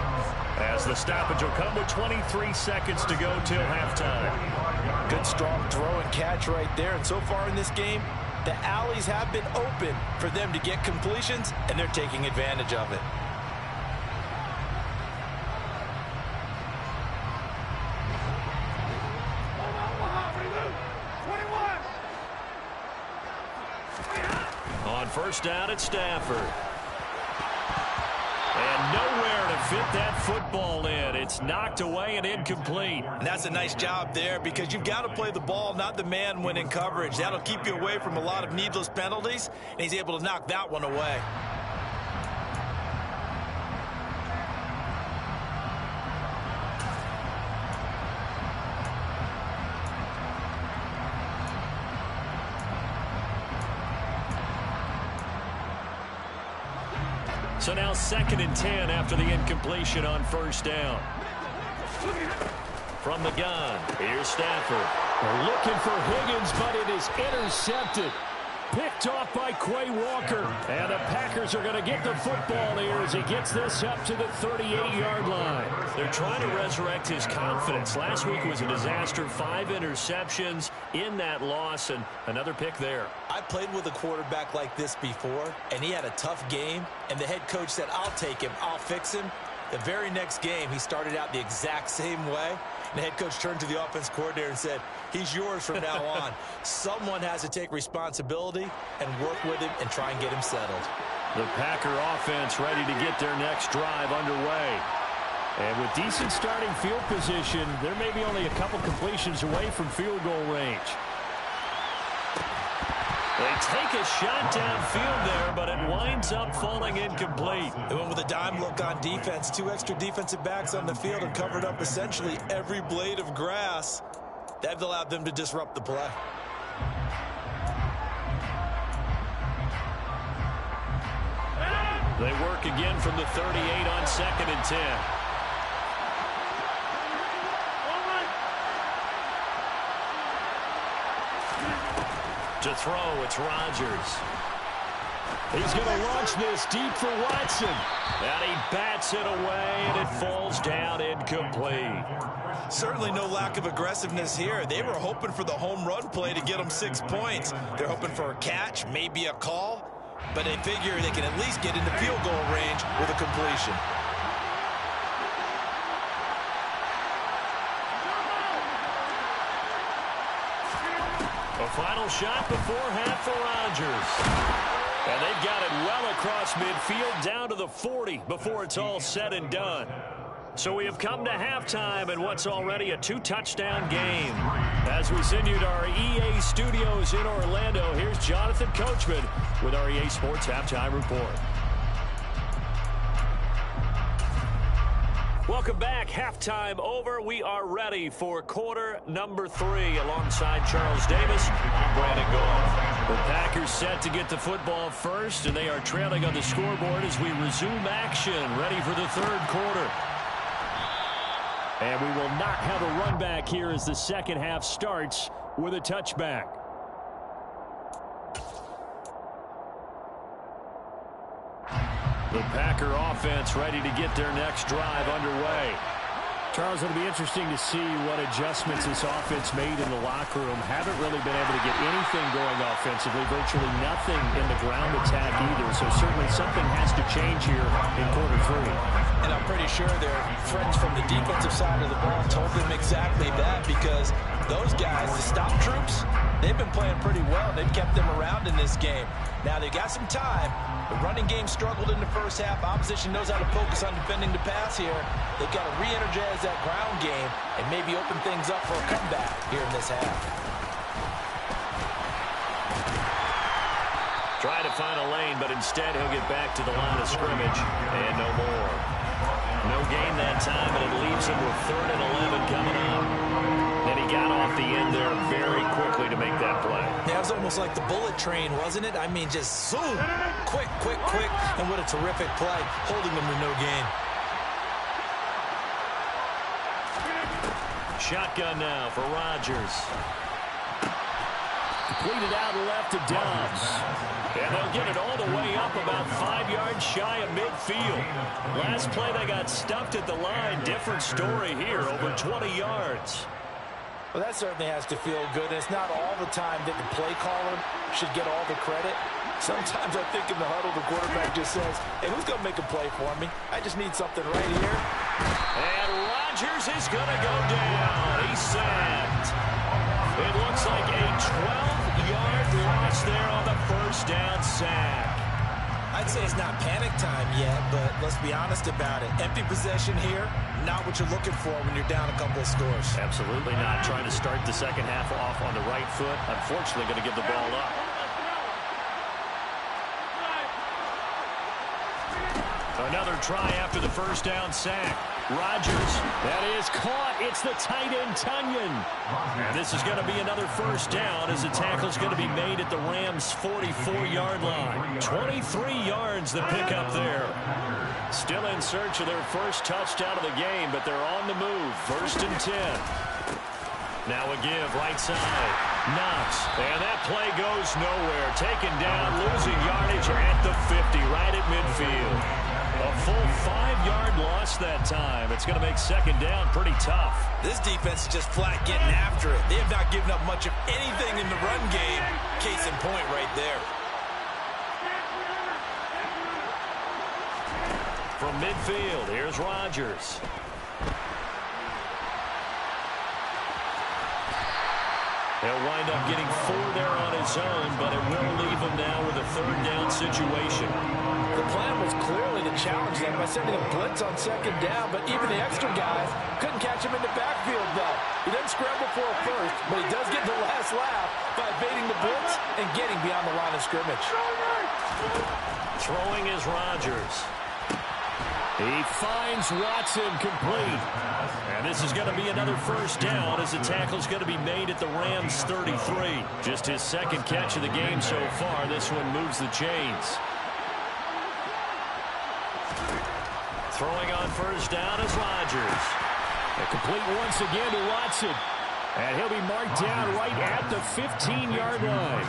as the stoppage will come with 23 seconds to go till halftime. Good strong throw and catch right there. And so far in this game, the alleys have been open for them to get completions, and they're taking advantage of it. On first down, it's Stafford. And nowhere to fit that football in. It's knocked away and incomplete. And that's a nice job there, because you've got to play the ball, not the man when in coverage. That'll keep you away from a lot of needless penalties, and he's able to knock that one away. So now 2nd and 10 after the incompletion on first down. From the gun, here's Stafford. They're looking for Higgins, but it is intercepted. Picked off by Quay Walker. And the Packers are going to get the football here as he gets this up to the 38-yard line. They're trying to resurrect his confidence. Last week was a disaster. 5 interceptions in that loss, and another pick there. I played with a quarterback like this before, and he had a tough game, and the head coach said, I'll take him, I'll fix him. The very next game, he started out the exact same way. And the head coach turned to the offense coordinator and said, he's yours from now on. Someone has to take responsibility and work with him and try and get him settled. The Packer offense ready to get their next drive underway. And with decent starting field position, there may be only a couple completions away from field goal range. They take a shot downfield there, but it winds up falling incomplete. They went with a dime look on defense. 2 extra defensive backs on the field and covered up essentially every blade of grass. That allowed them to disrupt the play. They work again from the 38 on 2nd and 10. To throw, it's Rodgers. He's going to launch this deep for Watson. And he bats it away, and it falls down incomplete. Certainly no lack of aggressiveness here. They were hoping for the home run play to get them 6 points. They're hoping for a catch, maybe a call, but they figure they can at least get into field goal range with a completion. A final shot before half for Rodgers. And they've got it well across midfield down to the 40 before it's all said and done. So we have come to halftime in what's already a 2-touchdown game. As we send you to our EA studios in Orlando, here's Jonathan Coachman with our EA Sports Halftime Report. Welcome back. Halftime over. We are ready for quarter number 3 alongside Charles Davis. I'm Brandon Gould. The Packers set to get the football first, and they are trailing on the scoreboard as we resume action, ready for the 3rd quarter. And we will not have a run back here as the second half starts with a touchback. The Packer offense ready to get their next drive underway. Charles, it'll be interesting to see what adjustments this offense made in the locker room. Haven't really been able to get anything going offensively, virtually nothing in the ground attack either. So certainly something has to change here in quarter 3. And I'm pretty sure their friends from the defensive side of the ball told them exactly that, because those guys, the stop troops, they've been playing pretty well. They've kept them around in this game. Now they've got some time. The running game struggled in the first half. Opposition knows how to focus on defending the pass here. They've got to re-energize that ground game and maybe open things up for a comeback here in this half. Trying to find a lane, but instead he'll get back to the line of scrimmage and no more. No gain that time, and it leaves him with 3rd and 11 coming up. And he got off the end there very quickly to make that play. Yeah, it was almost like the bullet train, wasn't it? I mean, just zoom, quick, quick, quick, and what a terrific play, holding him to no gain. Shotgun now for Rodgers. Completed out left to Dobbs. And they'll get it all the way up about 5 yards shy of midfield. Last play they got stuffed at the line. Different story here, over 20 yards. Well, that certainly has to feel good. And it's not all the time that the play caller should get all the credit. Sometimes I think in the huddle, the quarterback just says, hey, who's going to make a play for me? I just need something right here. And Rodgers is going to go down. He's sacked. It looks like a 12-yard loss there on the first down sack. I'd say it's not panic time yet, but let's be honest about it. Empty possession here, not what you're looking for when you're down a couple of scores. Absolutely not. Trying to start the second half off on the right foot. Unfortunately, going to give the ball up. Another try after the first down sack. Rodgers, That is caught. It's the tight end, Tunyon. and this is going to be another first down as the tackle's going to be made at the Rams' 44-yard line. 23 yards the pickup there. Still in search of their first touchdown of the game, but they're on the move. 1st and 10. Now a give, right side. Knox, and that play goes nowhere. Taken down, losing yardage at the 50, right at midfield. A full 5-yard loss that time. It's going to make second down pretty tough. This defense is just flat getting after it. They have not given up much of anything in the run game. Case in point right there. From midfield, here's Rodgers. He'll wind up getting 4 there on his own, but it will leave him now with a 3rd down situation. The plan was clearly to challenge them by sending a blitz on second down, but even the extra guys couldn't catch him in the backfield, though. He doesn't scramble for a first, but he does get the last laugh by evading the blitz and getting beyond the line of scrimmage. Throwing is Rodgers. He finds Watson complete. And this is going to be another first down as the tackle's going to be made at the Rams' 33. Just his 2nd catch of the game so far. This one moves the chains. Throwing on first down is Rodgers. And complete once again to Watson. And he'll be marked down right at the 15-yard line.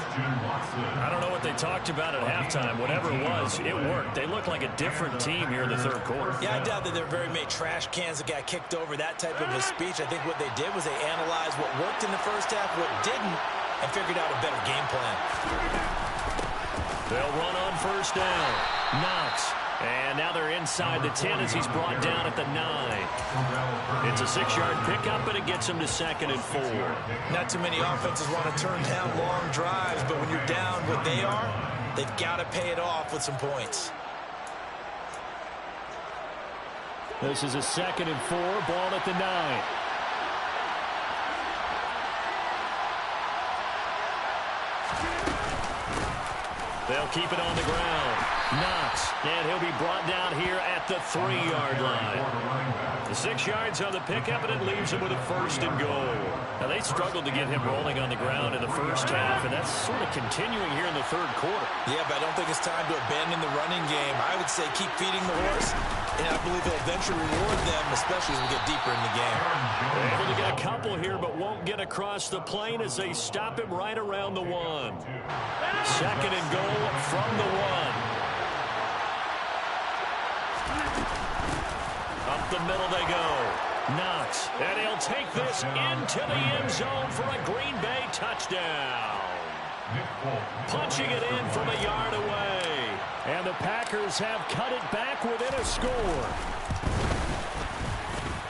I don't know what they talked about at halftime. Whatever it was, it worked. They look like a different team here in the 3rd quarter. Yeah, I doubt that there are very many trash cans that got kicked over, that type of a speech. I think what they did was they analyzed what worked in the first half, what didn't, and figured out a better game plan. They'll run on first down. Knox. And now they're inside the 10 as he's brought down at the 9. It's a 6-yard pickup, and it gets him to 2nd and 4. Not too many offenses want to turn down long drives, but when you're down what they are, they've got to pay it off with some points. This is a 2nd and 4, ball at the 9. They'll keep it on the ground. Knox, and he'll be brought down here at the 3-yard line. The 6 yards on the pickup, and it leaves him with a 1st and goal. Now, they struggled to get him rolling on the ground in the first half, and that's sort of continuing here in the 3rd quarter. Yeah, but I don't think it's time to abandon the running game. I would say keep feeding the horse, and I believe he'll eventually reward them, especially as we get deeper in the game. They're able to get a couple here, but won't get across the plane as they stop him right around the 1. 2nd and goal from the 1. Up the middle they go. Knox, and he'll take this into the end zone for a Green Bay touchdown. Punching it in from a yard away. And the Packers have cut it back within a score.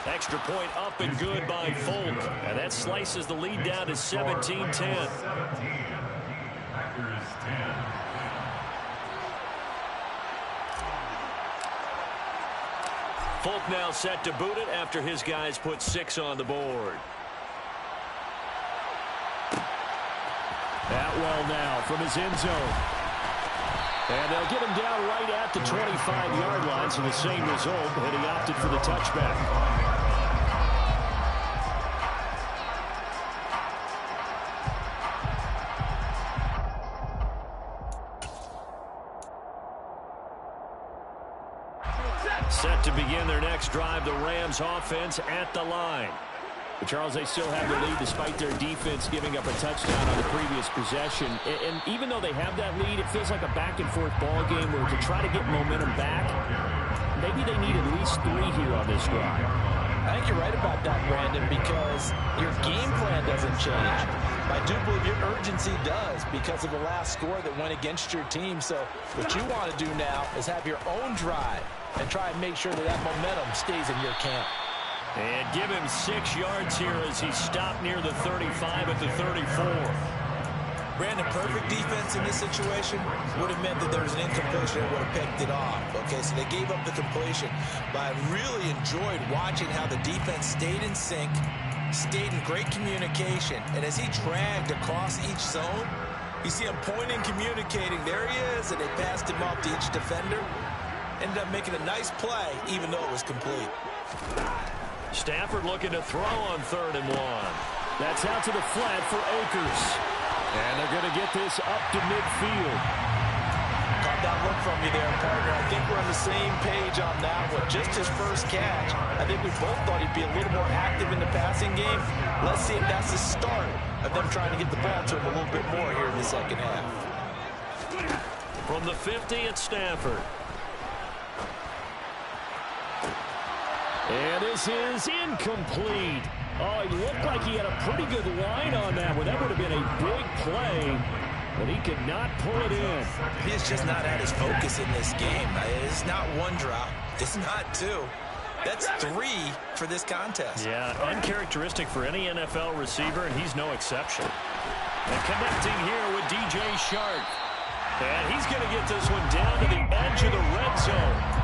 Extra point up and good by Folk. And that slices the lead down to 17-10. Packers 10. Folk now set to boot it after his guys put 6 on the board. Atwell now from his end zone. And they'll get him down right at the 25-yard line, so the same result, and he opted for the touchback. Set to begin their next drive, the Rams offense at the line. But Charles, they still have the lead despite their defense giving up a touchdown on the previous possession. And even though they have that lead, it feels like a back-and-forth ball game where to try to get momentum back, maybe they need at least 3 here on this drive. I think you're right about that, Brandon, because your game plan doesn't change. I do believe your urgency does because of the last score that went against your team. So what you want to do now is have your own drive and try and make sure that that momentum stays in your camp. And give him 6 yards here as he stopped near the 35 at the 34. Brandon, perfect defense in this situation would have meant that there was an incompletion that would have picked it off. Okay, so they gave up the completion. But I really enjoyed watching how the defense stayed in sync, stayed in great communication. And as he dragged across each zone, you see him pointing, communicating. There he is, and they passed him off to each defender. Ended up making a nice play, even though it was complete. Stafford looking to throw on 3rd and 1. That's out to the flat for Akers. And they're going to get this up to midfield. Caught that look from you there, partner. I think we're on the same page on that one. Just his first catch. I think we both thought he'd be a little more active in the passing game. Let's see if that's the start of them trying to get the ball to him a little bit more here in the second half. From the 50 at Stafford. And this is incomplete. Oh, he looked like he had a pretty good line on that one. That would have been a big play, but he could not pull it in. He is just not at his focus in this game. It's not 1 drop. It's not 2. That's 3 for this contest. Yeah, uncharacteristic for any NFL receiver, and he's no exception. And connecting here with DJ Shark. And he's going to get this one down to the edge of the red zone.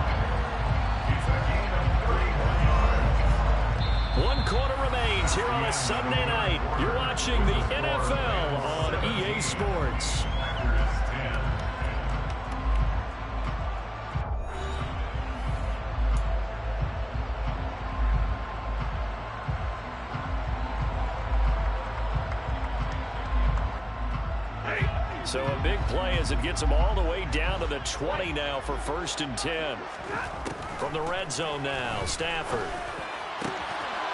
1 quarter remains here on a Sunday night. You're watching the NFL on EA Sports. So a big play as it gets them all the way down to the 20 now for 1st and 10. From the red zone now, Stafford.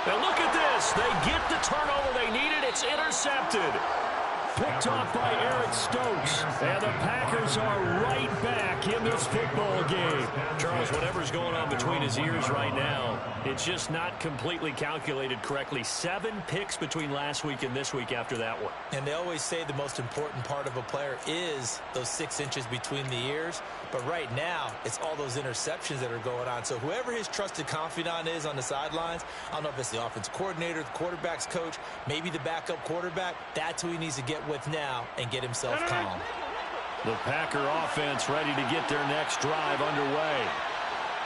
And look at this. They get the turnover they needed. It's intercepted. Picked off by Eric Stokes. And the Packers are right back in this football game. Charles, whatever's going on between his ears right now, it's just not completely calculated correctly. 7 picks between last week and this week after that one. And they always say the most important part of a player is those 6 inches between the ears. But right now, it's all those interceptions that are going on. So whoever his trusted confidant is on the sidelines, I don't know if it's the offensive coordinator, the quarterback's coach, maybe the backup quarterback, that's who he needs to get with now and get himself calm. The Packer offense ready to get their next drive underway.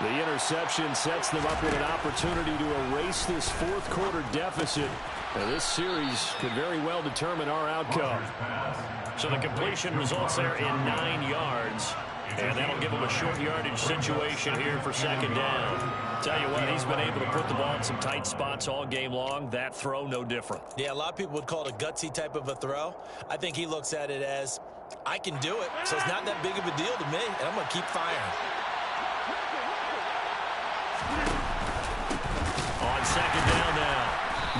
The interception sets them up with an opportunity to erase this 4th quarter deficit. Now, this series could very well determine our outcome. So the completion results there in 9 yards. And that'll give him a short yardage situation here for 2nd down. Tell you what, he's been able to put the ball in some tight spots all game long. That throw, no different. Yeah, a lot of people would call it a gutsy type of a throw. I think he looks at it as, I can do it, so it's not that big of a deal to me, and I'm going to keep firing. On 2nd down now,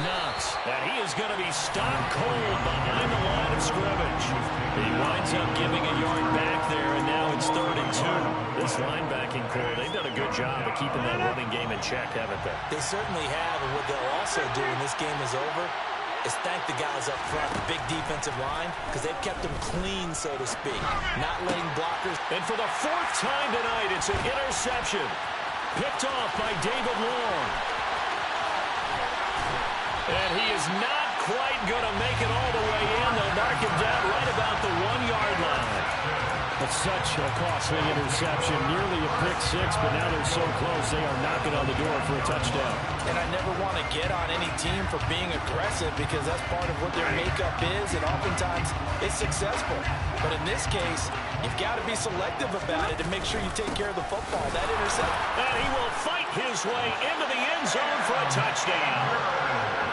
Knox, and he is going to be stopped cold behind the line of scrimmage. He winds up giving a yard back there, and now it's 3rd and 2. This linebacking core, they've done a good job of keeping that running game in check, haven't they? They certainly have, and what they'll also do when this game is over is thank the guys up front, the big defensive line, because they've kept them clean, so to speak, not letting blockers. And for the 4th time tonight, it's an interception. Picked off by David Long. And he is not quite going to make it all the way in. They'll mark him down right about the 1-yard line. Well, Such a costly interception, nearly a pick six, but now they're so close they are knocking on the door for a touchdown. And I never want to get on any team for being aggressive because that's part of what their makeup is, and oftentimes it's successful. But in this case, you've got to be selective about it and make sure you take care of the football. That interception. And he will fight his way into the end zone for a touchdown.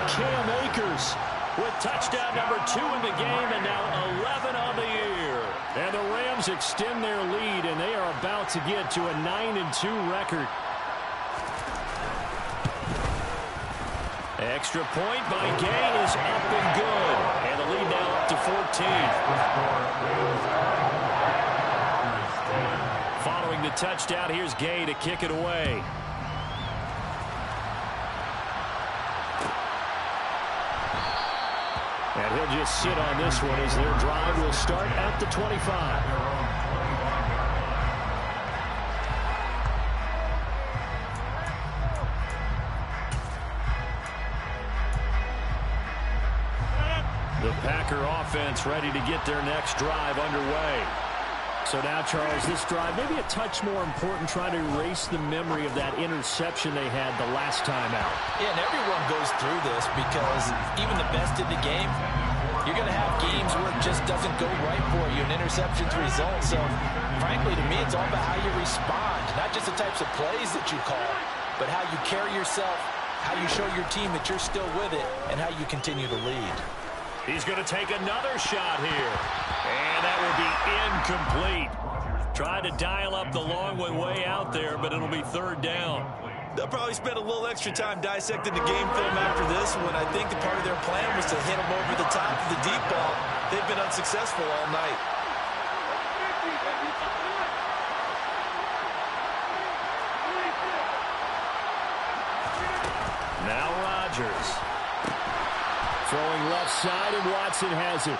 Cam Akers with touchdown number 2 in the game, and now 11 on the year. And the Rams extend their lead, and they are about to get to a 9-2 record. Extra point by Gay is up and good. And the lead now up to 14. Following the touchdown, here's Gay to kick it away. And he'll just sit on this one as their drive will start at the 25. The Packer offense ready to get their next drive underway. So now, Charles, this drive maybe a touch more important, trying to erase the memory of that interception they had the last time out. Yeah, and everyone goes through this because even the best in the game, you're going to have games where it just doesn't go right for you, and interceptions result. So, frankly, to me, it's all about how you respond, not just the types of plays that you call, but how you carry yourself, how you show your team that you're still with it, and how you continue to lead. He's going to take another shot here. And that will be incomplete. Tried to dial up the long one way out there, but it'll be third down. They'll probably spend a little extra time dissecting the game film after this one. I think the part of their plan was to hit them over the top of the deep ball. They've been unsuccessful all night. Now Rodgers. Throwing left side, and Watson has it.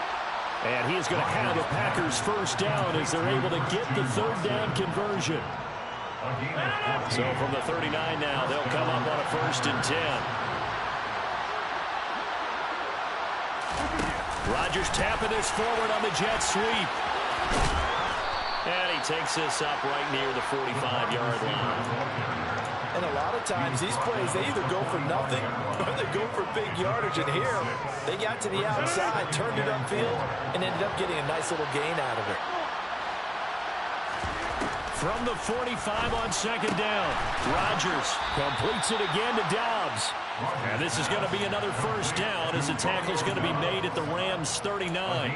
And he's going to have the Packers first down as they're able to get the third down conversion. So from the 39 now, they'll come up on a 1st and 10. Rodgers tapping this forward on the jet sweep. And he takes this up right near the 45-yard line. And a lot of times, these plays, they either go for nothing or they go for big yardage. And here, they got to the outside, turned it upfield, and ended up getting a nice little gain out of it. From the 45 on 2nd down, Rodgers completes it again to Dobbs. And this is going to be another first down as the tackle's going to be made at the Rams' 39.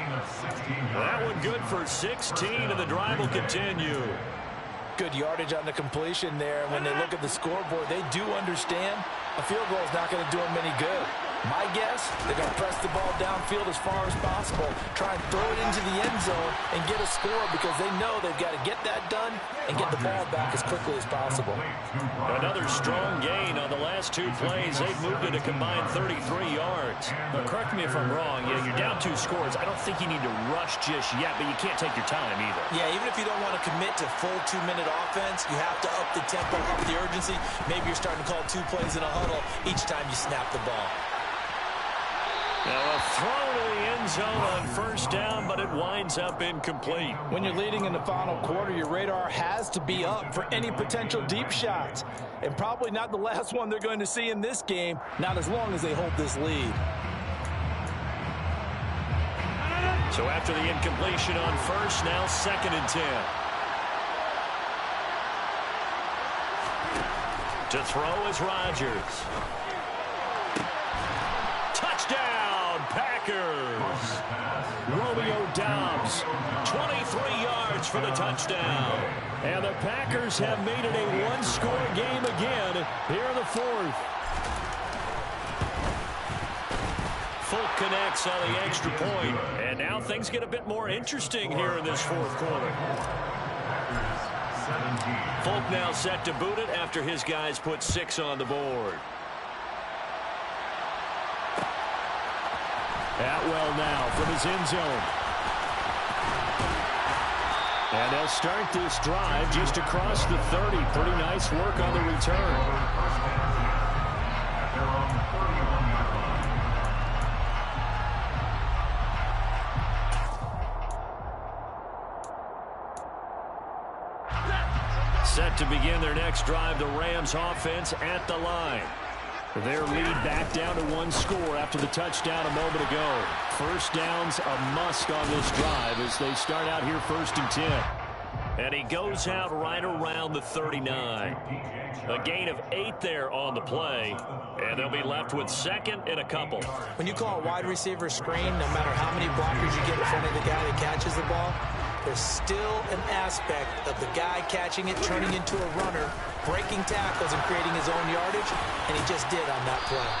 That one good for 16, and the drive will continue. Good yardage on the completion there. When they look at the scoreboard, they do understand a field goal is not going to do them any good. My guess, they're going to press the ball downfield as far as possible, try and throw it into the end zone and get a score because they know they've got to get that done and get the ball back as quickly as possible. Another strong gain on the last 2 plays. They've moved it a combined 33 yards. But correct me if I'm wrong. Yeah, you're down 2 scores. I don't think you need to rush just yet, but you can't take your time either. Yeah, even if you don't want to commit to full 2-minute offense, you have to up the tempo, up the urgency. Maybe you're starting to call 2 plays in a huddle each time you snap the ball. Now a throw to the end zone on 1st down, but it winds up incomplete. When you're leading in the final quarter, your radar has to be up for any potential deep shots. And probably not the last one they're going to see in this game, not as long as they hold this lead. So after the incompletion on 1st, now 2nd and 10. To throw is Rodgers. Touchdown, Packers. Romeo Dobbs, 23 yards for the touchdown. And the Packers have made it a 1-score game again here in the 4th. Folk connects on the extra point. And now things get a bit more interesting here in this 4th quarter. Folk now set to boot it after his guys put 6 on the board. Atwell now from his end zone. And they'll start this drive just across the 30. Pretty nice work on the return. Set to begin their next drive, the Rams offense at the line. Their lead back down to one score after the touchdown a moment ago. First down's a must on this drive as they start out here 1st and 10. And he goes out right around the 39. A gain of 8 there on the play. And they'll be left with 2nd and a couple. When you call a wide receiver screen, no matter how many blockers you get in front of the guy that catches the ball, there's still an aspect of the guy catching it, turning into a runner, breaking tackles and creating his own yardage, and he just did on that play.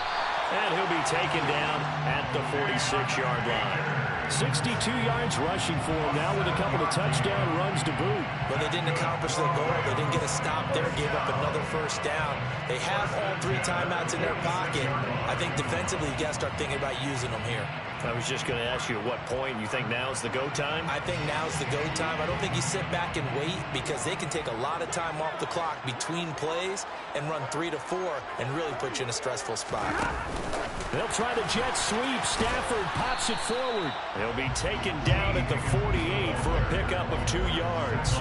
And he'll be taken down at the 46-yard line. 62 yards rushing for him now with a couple of touchdown runs to boot. But they didn't accomplish their goal. They didn't get a stop there, gave up another first down. They have all 3 timeouts in their pocket. I think defensively you got to start thinking about using them here. I was just going to ask you at what point you think now's the go time? I think now's the go time. I don't think you sit back and wait because they can take a lot of time off the clock between plays and run 3 to 4 and really put you in a stressful spot. They'll try the jet sweep. Stafford pops it forward. He'll be taken down at the 48 for a pickup of 2 yards.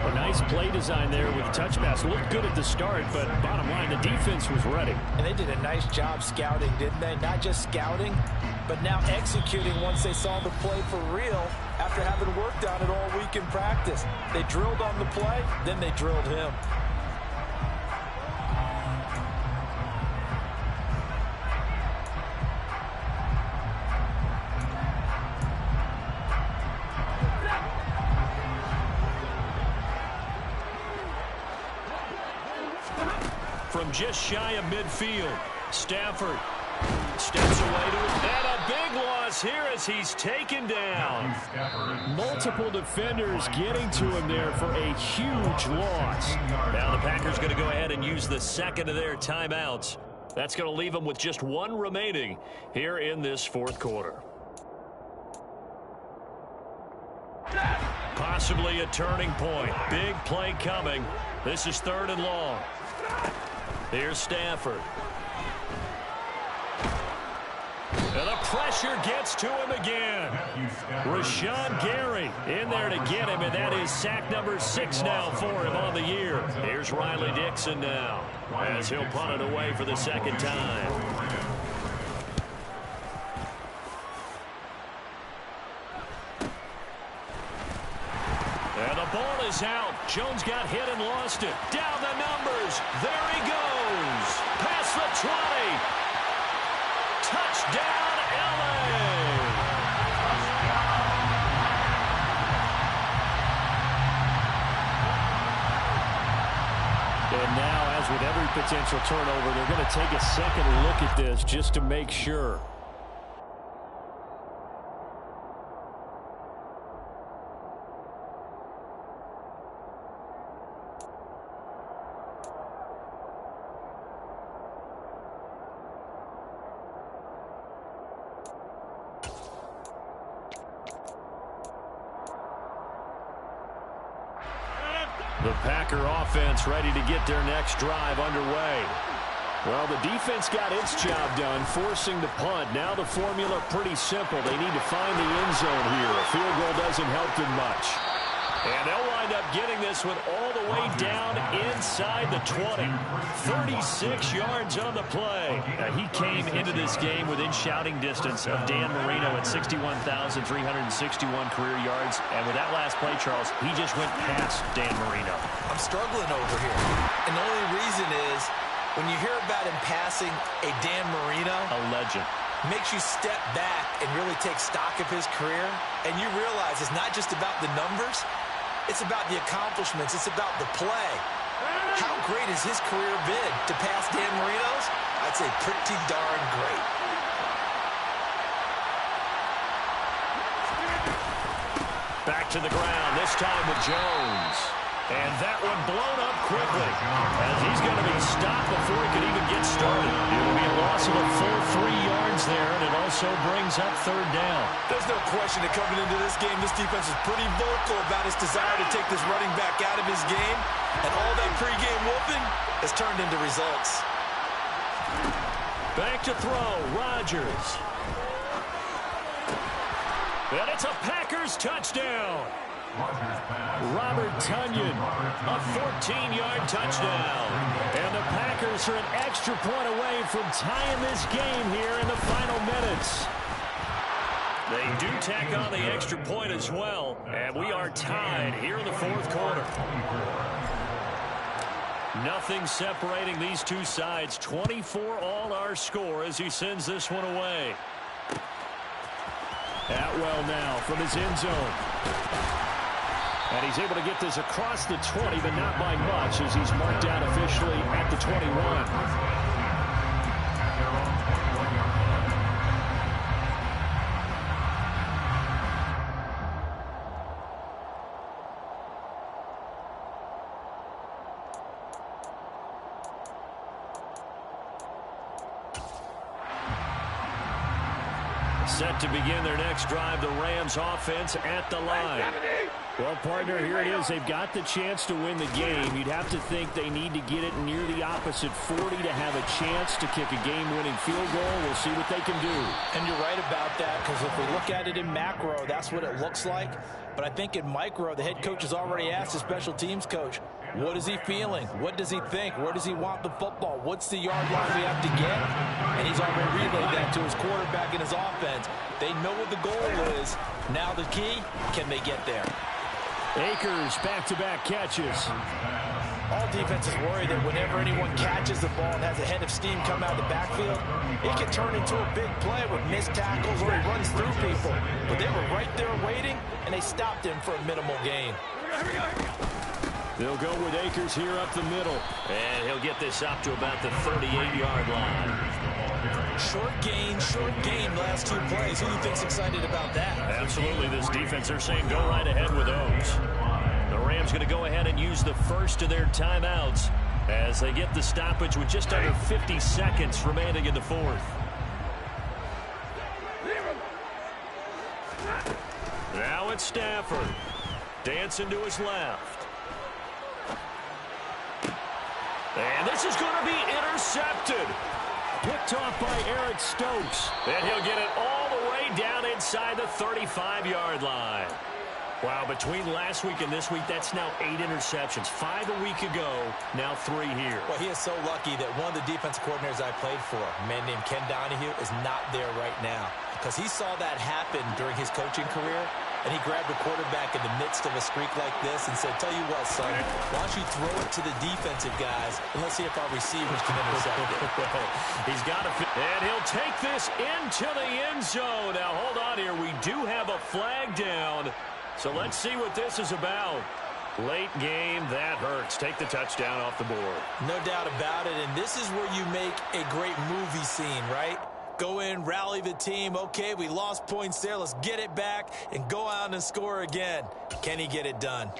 A nice play design there with the touch pass. Looked good at the start, but bottom line, the defense was ready. And they did a nice job scouting, didn't they? Not just scouting, but now executing once they saw the play for real after having worked on it all week in practice. They drilled on the play, then they drilled him. From just shy of midfield, Stafford steps away to it. And a big loss here as he's taken down. Multiple defenders getting to him there for a huge loss. Now the Packers going to go ahead and use the 2nd of their timeouts. That's going to leave them with just 1 remaining here in this 4th quarter. Possibly a turning point. Big play coming. This is 3rd and long. Here's Stafford. And the pressure gets to him again. Rashawn Gary in there to get him, and that is sack number 6 now for him on the year. Here's Riley Dixon now as he'll punt it away for the 2nd time. And the ball is out. Jones got hit and lost it. Down the numbers. There he goes. Past the 20. Touchdown, LA. And now, as with every potential turnover, they're going to take a second look at this just to make sure. The Packer offense ready to get their next drive underway. Well, the defense got its job done, forcing the punt. Now the formula pretty simple. They need to find the end zone here. A field goal doesn't help them much. And they'll wind up getting this one all the way down inside the 20. 36 yards on the play. He came into this game within shouting distance of Dan Marino at 61,361 career yards. And with that last play, Charles, he just went past Dan Marino. I'm struggling over here. And the only reason is when you hear about him passing a Dan Marino, a legend, makes you step back and really take stock of his career. And you realize it's not just about the numbers. It's about the accomplishments. It's about the play. How great has his career been? To pass Dan Marino's? I'd say pretty darn great. Back to the ground, this time with Jones. And that one blown up quickly as he's going to be stopped before he could even get started. It will be a loss of a full 3 yards there, and it also brings up 3rd down. There's no question that coming into this game, this defense is pretty vocal about its desire to take this running back out of his game, and all that pregame whooping has turned into results. Back to throw, Rodgers. And it's a Packers touchdown. Robert Tonyan, a 14-yard touchdown. And the Packers are an extra point away from tying this game here in the final minutes. They do tack on the extra point as well, and we are tied here in the fourth quarter. Nothing separating these two sides. 24 all our score as he sends this one away. Atwell now from his end zone. And he's able to get this across the 20, but not by much as he's marked down officially at the 21. Set to begin their next drive, the Rams offense at the line. Well, partner, here it is. They've got the chance to win the game. You'd have to think they need to get it near the opposite 40 to have a chance to kick a game-winning field goal. We'll see what they can do. And you're right about that, because if we look at it in macro, that's what it looks like. But I think in micro, the head coach has already asked the special teams coach, what is he feeling? What does he think? Where does he want the football? What's the yard line we have to get? And he's already relayed that to his quarterback and his offense. They know what the goal is. Now the key, can they get there? Akers, back-to-back catches. All defenses worry that whenever anyone catches the ball and has a head of steam come out of the backfield, it can turn into a big play with missed tackles or he runs through people. But they were right there waiting, and they stopped him for a minimal gain. They'll go with Akers here up the middle. And he'll get this up to about the 38-yard line. Short gain last two plays. Who do you think's excited about that? Absolutely. This defense, they're saying go right ahead with those. The Rams going to go ahead and use the first of their timeouts as they get the stoppage with just under 50 seconds remaining in the fourth. Now it's Stafford. Dancing to his left. And this is going to be intercepted. Picked off by Eric Stokes. And he'll get it all the way down inside the 35-yard line. Wow, between last week and this week, that's now 8 interceptions. 5 a week ago, now 3 here. Well, he is so lucky that one of the defense coordinators I played for, a man named Ken Donahue, is not there right now. Because he saw that happen during his coaching career, and he grabbed a quarterback in the midst of a streak like this and said, tell you what, son, why don't you throw it to the defensive guys, and let's see if our receivers can intercept it. He's got to fit. And he'll take this into the end zone. Now, hold on here. We do have a flag down. So let's see what this is about. Late game, that hurts. Take the touchdown off the board. No doubt about it, and this is where you make a great movie scene, right? Go in, rally the team. Okay, we lost points there. Let's get it back and go out and score again. Can he get it done?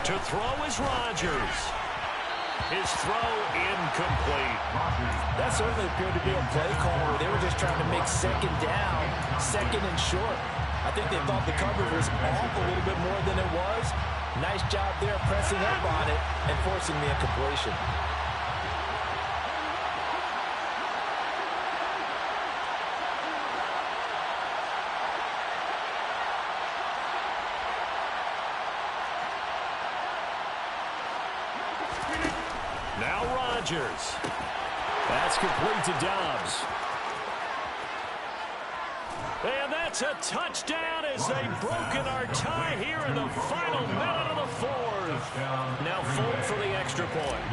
To throw is Rodgers. His throw incomplete. That certainly appeared to be a play call where they were just trying to make second down, second and short. I think they thought the coverage was off a little bit more than it was. Nice job there pressing up on it and forcing the incompletion. Now Rodgers. That's complete to Dobbs. And that's a touchdown as they've broken our tie here in the final minute of the fourth. Now Folk for the extra point.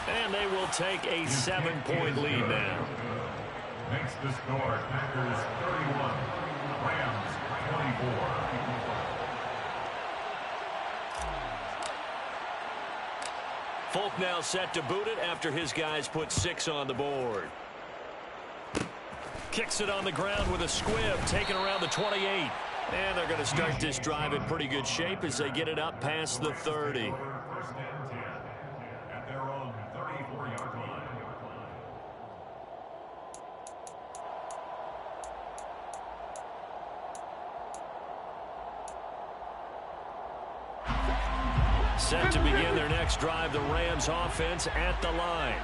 And they will take a 7-point lead now. Makes the score Packers 31, Rams 24. Folk now set to boot it after his guys put 6 on the board. Kicks it on the ground with a squib, taken around the 28. And they're going to start this drive in pretty good shape as they get it up past the 30. First and 10 at their own 34-yard line. Set to begin their next drive, the Rams offense at the line.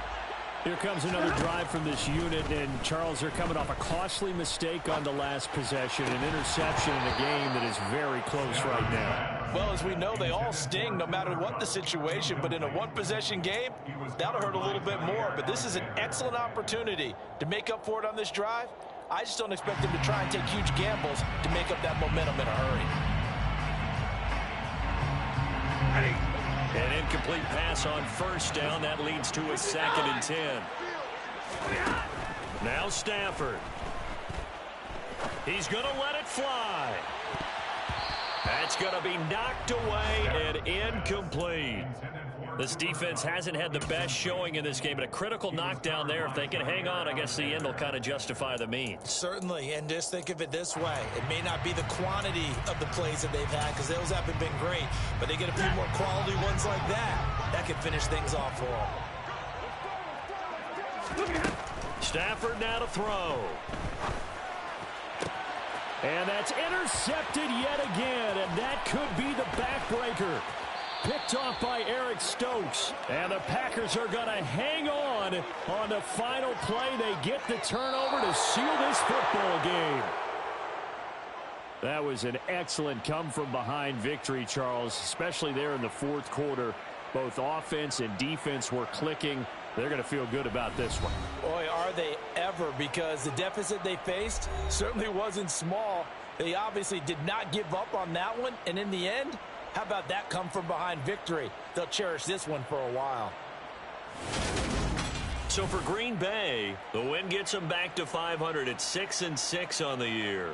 Here comes another drive from this unit, and Charles, they're coming off a costly mistake on the last possession, an interception in a game that is very close right now. Well, as we know, they all sting no matter what the situation, but in a one-possession game, that'll hurt a little bit more. But this is an excellent opportunity to make up for it on this drive. I just don't expect them to try and take huge gambles to make up that momentum in a hurry. An incomplete pass on first down. That leads to a 2nd and 10. Now Stafford. He's going to let it fly. That's going to be knocked away and incomplete. This defense hasn't had the best showing in this game, but a critical knockdown there. If they can hang on, I guess the end will kind of justify the means. Certainly, and just think of it this way. It may not be the quantity of the plays that they've had because those haven't been great, but they get a few more quality ones like that. That could finish things off for them. Stafford now to throw. And that's intercepted yet again, and that could be the backbreaker. Picked off by Eric Stokes. And the Packers are going to hang on the final play. They get the turnover to seal this football game. That was an excellent come-from-behind victory, Charles, especially there in the fourth quarter. Both offense and defense were clicking. They're going to feel good about this one. Boy, are they ever, because the deficit they faced certainly wasn't small. They obviously did not give up on that one, and in the end, how about that come-from-behind victory? They'll cherish this one for a while. So for Green Bay, the win gets them back to 500 at 6-6 on the year.